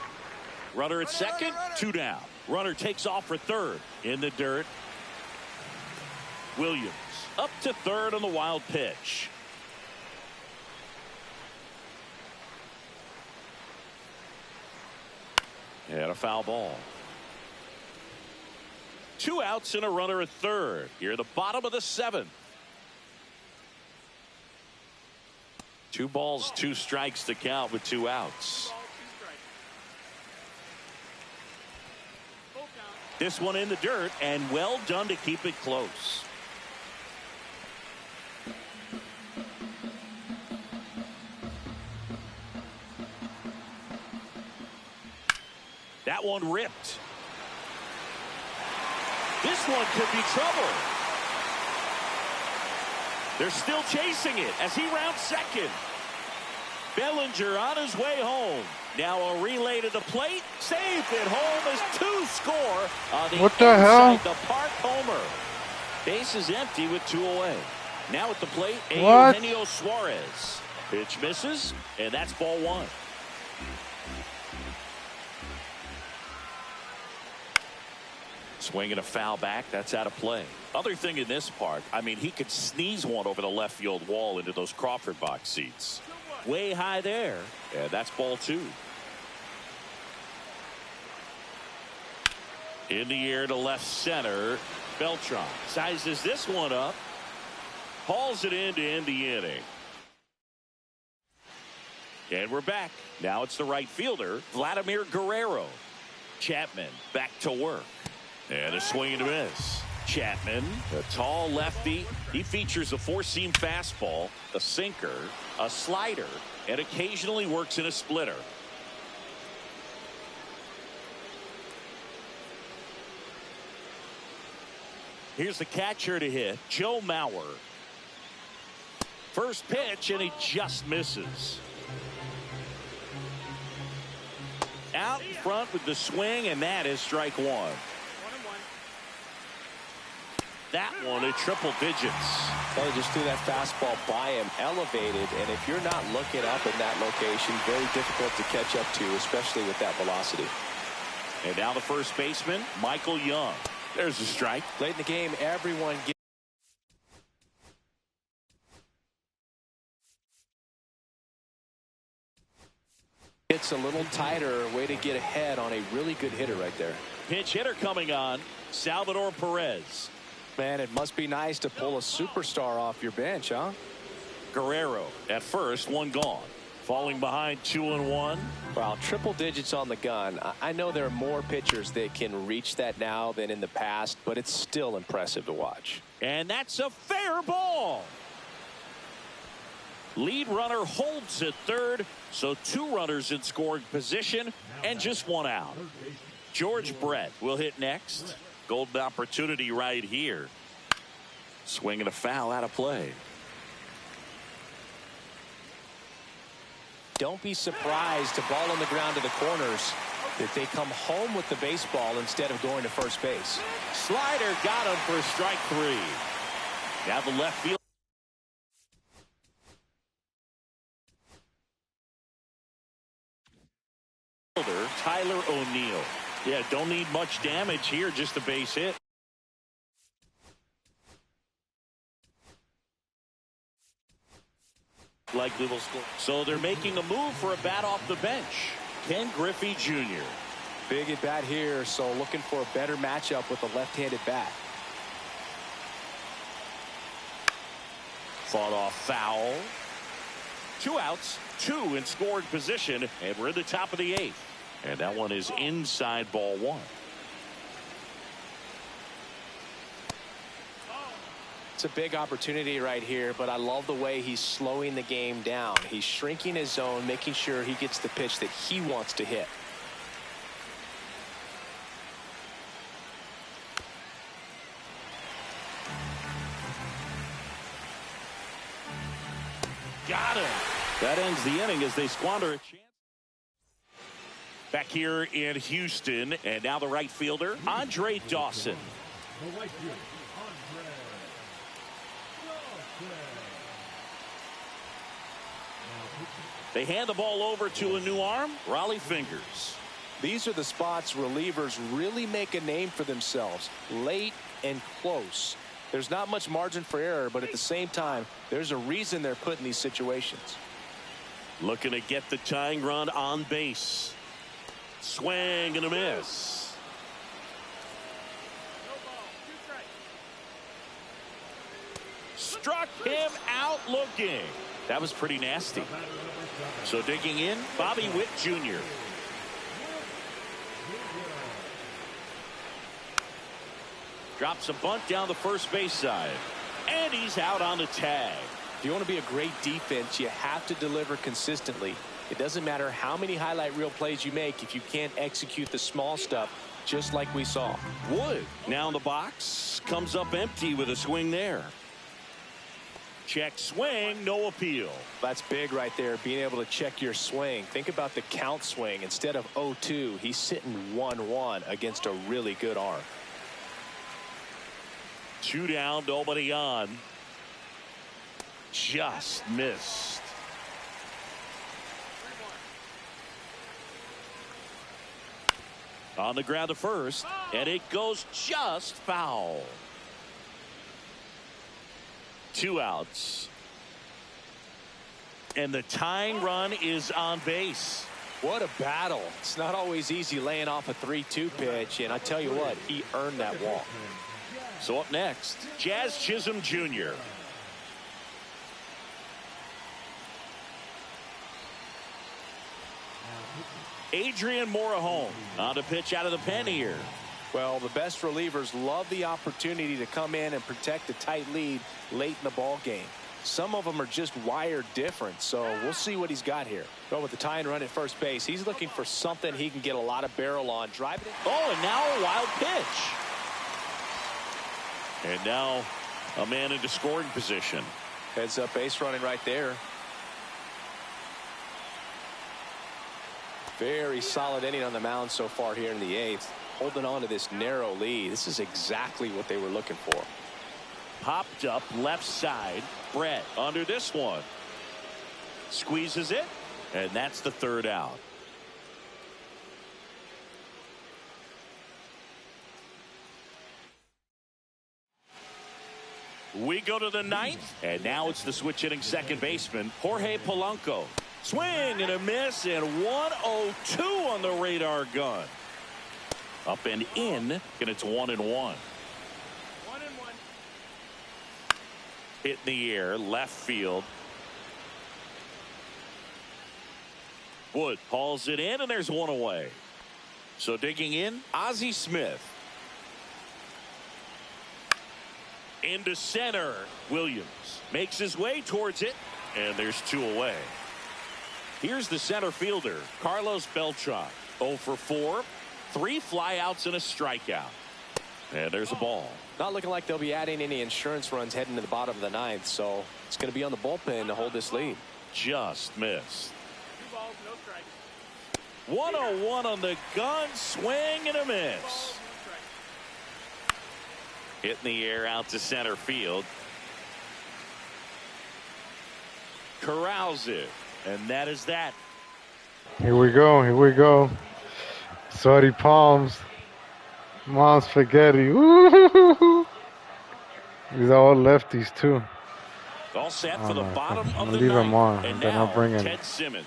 Runner at second, 2 down. Runner takes off for third. In the dirt. Williams up to third on the wild pitch. And a foul ball. 2 outs and a runner at third. Here at the bottom of the 7th. 2 balls, 2 strikes to count with 2 outs. This one in the dirt, and well done to keep it close. That one ripped. This one could be trouble. They're still chasing it as he rounds second. Bellinger on his way home. Now a relay to the plate. Safe at home as 2 score on the what the hell? the park homer. Base is empty with 2 away. Now at the plate, What? Eugenio Suarez. Pitch misses, and that's ball 1. Swinging a foul back. That's out of play. Other thing in this part, I mean, he could sneeze one over the left field wall into those Crawford box seats. Way high there. And that's ball 2. In the air to left center. Beltran sizes this one up. Hauls it in to end the inning. And we're back. Now it's the right fielder, Vladimir Guerrero. Chapman back to work. And a swing and a miss. Chapman, a tall lefty. He features a 4-seam fastball, a sinker, a slider, and occasionally works in a splitter. Here's the catcher to hit, Joe Mauer. First pitch, and he just misses. Out front with the swing, and that is strike 1. That one at triple digits. They just threw that fastball by him, elevated, and if you're not looking up in that location, very difficult to catch up to, especially with that velocity. And now the first baseman, Michael Young. There's a strike. Late in the game, everyone gets a little tighter. Way to get ahead on a really good hitter right there. Pinch hitter coming on, Salvador Perez. Man, it must be nice to pull a superstar off your bench, huh? Guerrero at first, 1 gone. Falling behind 2-1. Wow, triple digits on the gun. I know there are more pitchers that can reach that now than in the past, but it's still impressive to watch. And that's a fair ball. Lead runner holds at third, so 2 runners in scoring position and just 1 out. George Brett will hit next. Golden opportunity right here. Swinging a foul out of play. Don't be surprised to ball on the ground to the corners that they come home with the baseball instead of going to first base. Slider got him for strike 3. Now the left field. Tyler O'Neill. Yeah, don't need much damage here, just a base hit. Like little score. So they're making a move for a bat off the bench. Ken Griffey Jr. Big at bat here, so looking for a better matchup with a left-handed bat. Fought off foul. 2 outs, 2 in scoring position, and we're in the top of the 8th. And that one is inside ball 1. It's a big opportunity right here, but I love the way he's slowing the game down. He's shrinking his zone, making sure he gets the pitch that he wants to hit. Got him. That ends the inning as they squander a chance. Back here in Houston, and now the right fielder, Andre Dawson. The right fielder, Andre Dawson. They hand the ball over to a new arm, Raleigh Fingers. These are the spots relievers really make a name for themselves, late and close. There's not much margin for error, but at the same time, there's a reason they're put in these situations. Looking to get the tying run on base. Swing and a miss. No ball. 2 strikes. Struck him out looking. That was pretty nasty. So digging in, Bobby Witt Jr. Drops a bunt down the first base side. And he's out on the tag. If you want to be a great defense, you have to deliver consistently. It doesn't matter how many highlight reel plays you make if you can't execute the small stuff, just like we saw. Wood now in the box, comes up empty with a swing there. Check swing, no appeal. That's big right there, being able to check your swing. Think about the count swing. Instead of 0-2, he's sitting 1-1 against a really good arm. 2 down, nobody on. Just missed. 3-1. On the ground to first, and it goes just foul. 2 outs. And the tying run is on base. What a battle. It's not always easy laying off a 3-2 pitch, and I tell you what, he earned that walk. So up next, Jazz Chisholm Jr. Adrian Morejon on the pitch out of the pen here. Well, the best relievers love the opportunity to come in and protect a tight lead late in the ball game. Some of them are just wired different, so we'll see what he's got here. But with the tying run at first base, he's looking for something he can get a lot of barrel on. Drive it in. Oh, and now a wild pitch. And now a man into scoring position. Heads up base running right there. Very solid inning on the mound so far here in the 8th. Holding on to this narrow lead. This is exactly what they were looking for. Popped up left side. Brett under this one. Squeezes it. And that's the 3rd out. We go to the 9th. And now it's the switch hitting second baseman, Jorge Polanco. Swing and a miss, and 102 on the radar gun. Up and in, and it's 1-1. 1-1. Hit in the air, left field. Wood hauls it in, and there's 1 away. So digging in, Ozzie Smith. Into center, Williams makes his way towards it, and there's 2 away. Here's the center fielder, Carlos Beltran. 0 for 4, 3 flyouts and a strikeout. And there's a ball. Not looking like they'll be adding any insurance runs heading to the bottom of the 9th, so it's going to be on the bullpen to hold this lead. Just missed. 2 balls, no strikes. 101 on the gun, swing and a miss. 2 balls, 1 strike. Hit in the air out to center field. Corrals it. And that is that. Here we go. Here we go. Sweaty palms. Mom's spaghetti. Woo-hoo-hoo-hoo. These are all lefties, too. All set for the bottom of the leave them 9th. on, And then I'll now bring in Ted Simmons.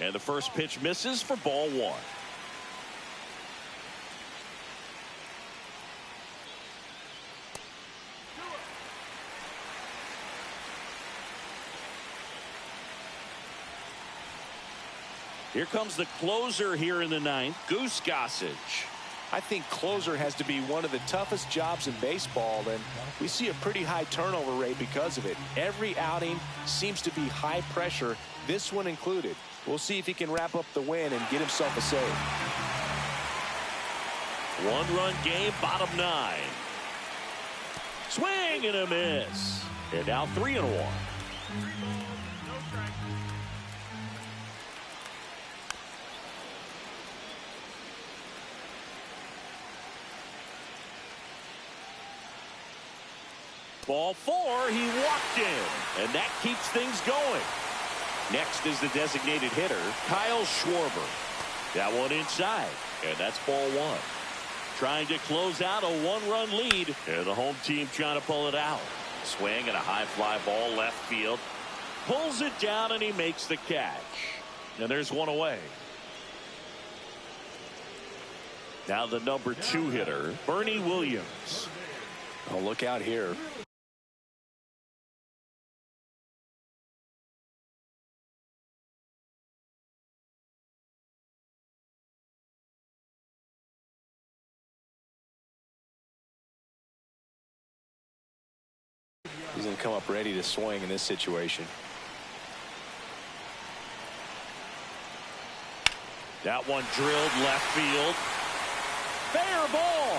And the first pitch misses for ball 1. Here comes the closer here in the 9th, Goose Gossage. I think closer has to be one of the toughest jobs in baseball, and we see a pretty high turnover rate because of it. Every outing seems to be high pressure, this one included. We'll see if he can wrap up the win and get himself a save. 1-run game, bottom 9. Swing and a miss. And now 3-1. 3 balls, no strikes. Ball 4, he walked in, and that keeps things going. Next is the designated hitter, Kyle Schwarber. That one inside, and that's ball 1. Trying to close out a 1-run lead, and the home team trying to pull it out. Swing and a high fly ball left field. Pulls it down and he makes the catch. And there's one away. Now the number 2 hitter, Bernie Williams. Oh, look out here. He's going to come up ready to swing in this situation. That one drilled left field. Fair ball.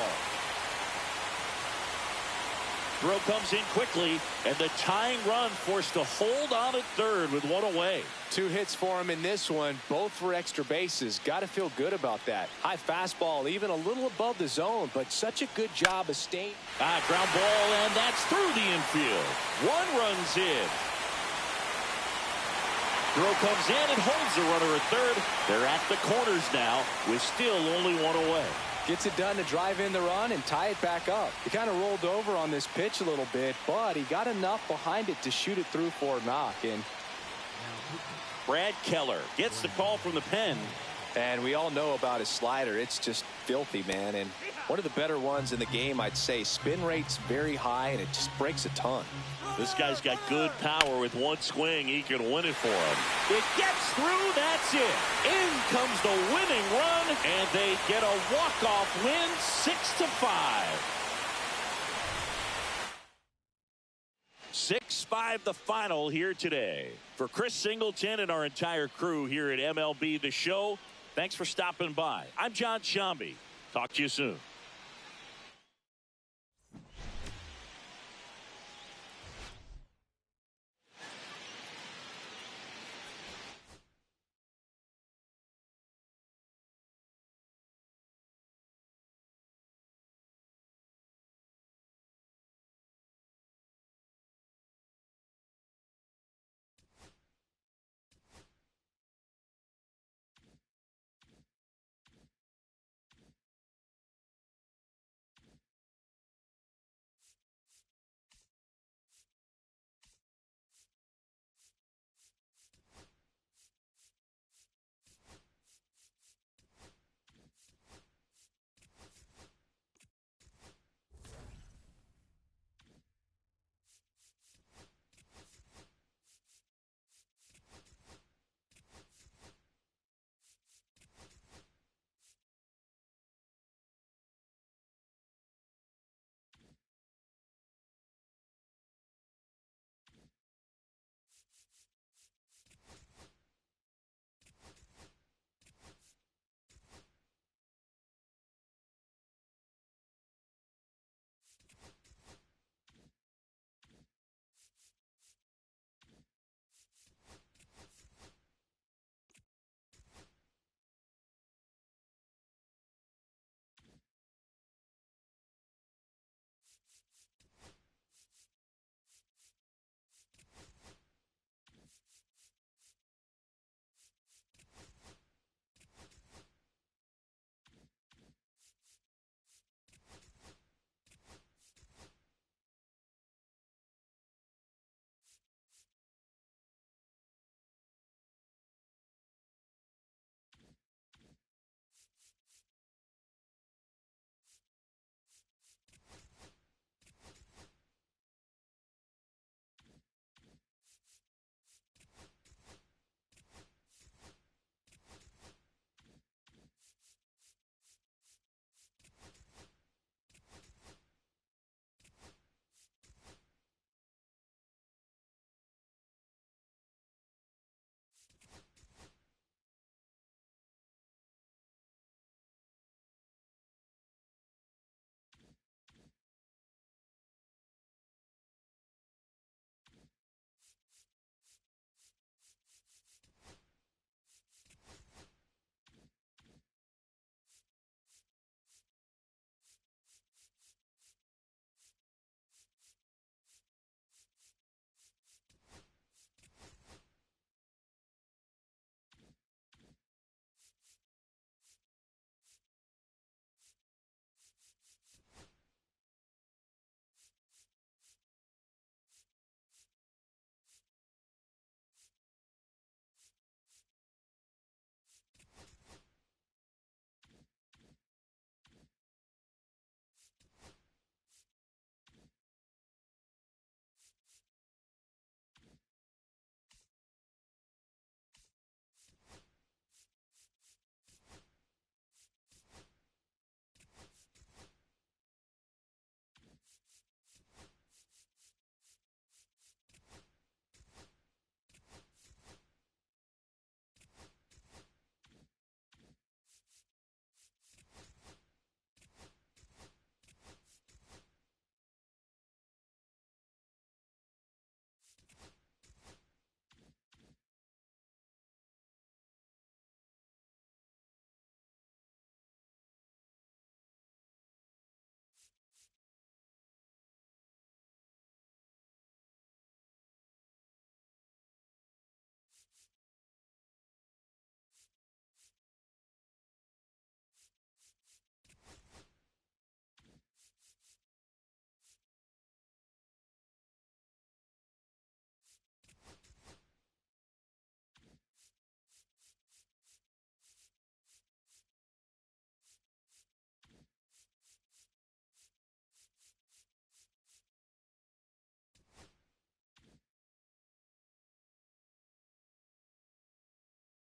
Throw comes in quickly, and the tying run forced to hold on at third with one away. 2 hits for him in this one, both for extra bases. Got to feel good about that. High fastball, even a little above the zone, but such a good job of staying. Ground ball, and that's through the infield. 1 runs in. Throw comes in and holds the runner at third. They're at the corners now with still only 1 away. Gets it done to drive in the run and tie it back up. He kind of rolled over on this pitch a little bit, but he got enough behind it to shoot it through for a knock. And Brad Keller gets the call from the pen. And we all know about his slider. It's just filthy, man. And one of the better ones in the game, I'd say. Spin rate's very high, and it just breaks a ton. This guy's got good power. With 1 swing, he can win it for him. It gets through. That's it. In comes the winning run, and they get a walk-off win, 6-5. 6-5 the final here today. For Chris Singleton and our entire crew here at MLB The Show, thanks for stopping by. I'm John Shambi. Talk to you soon.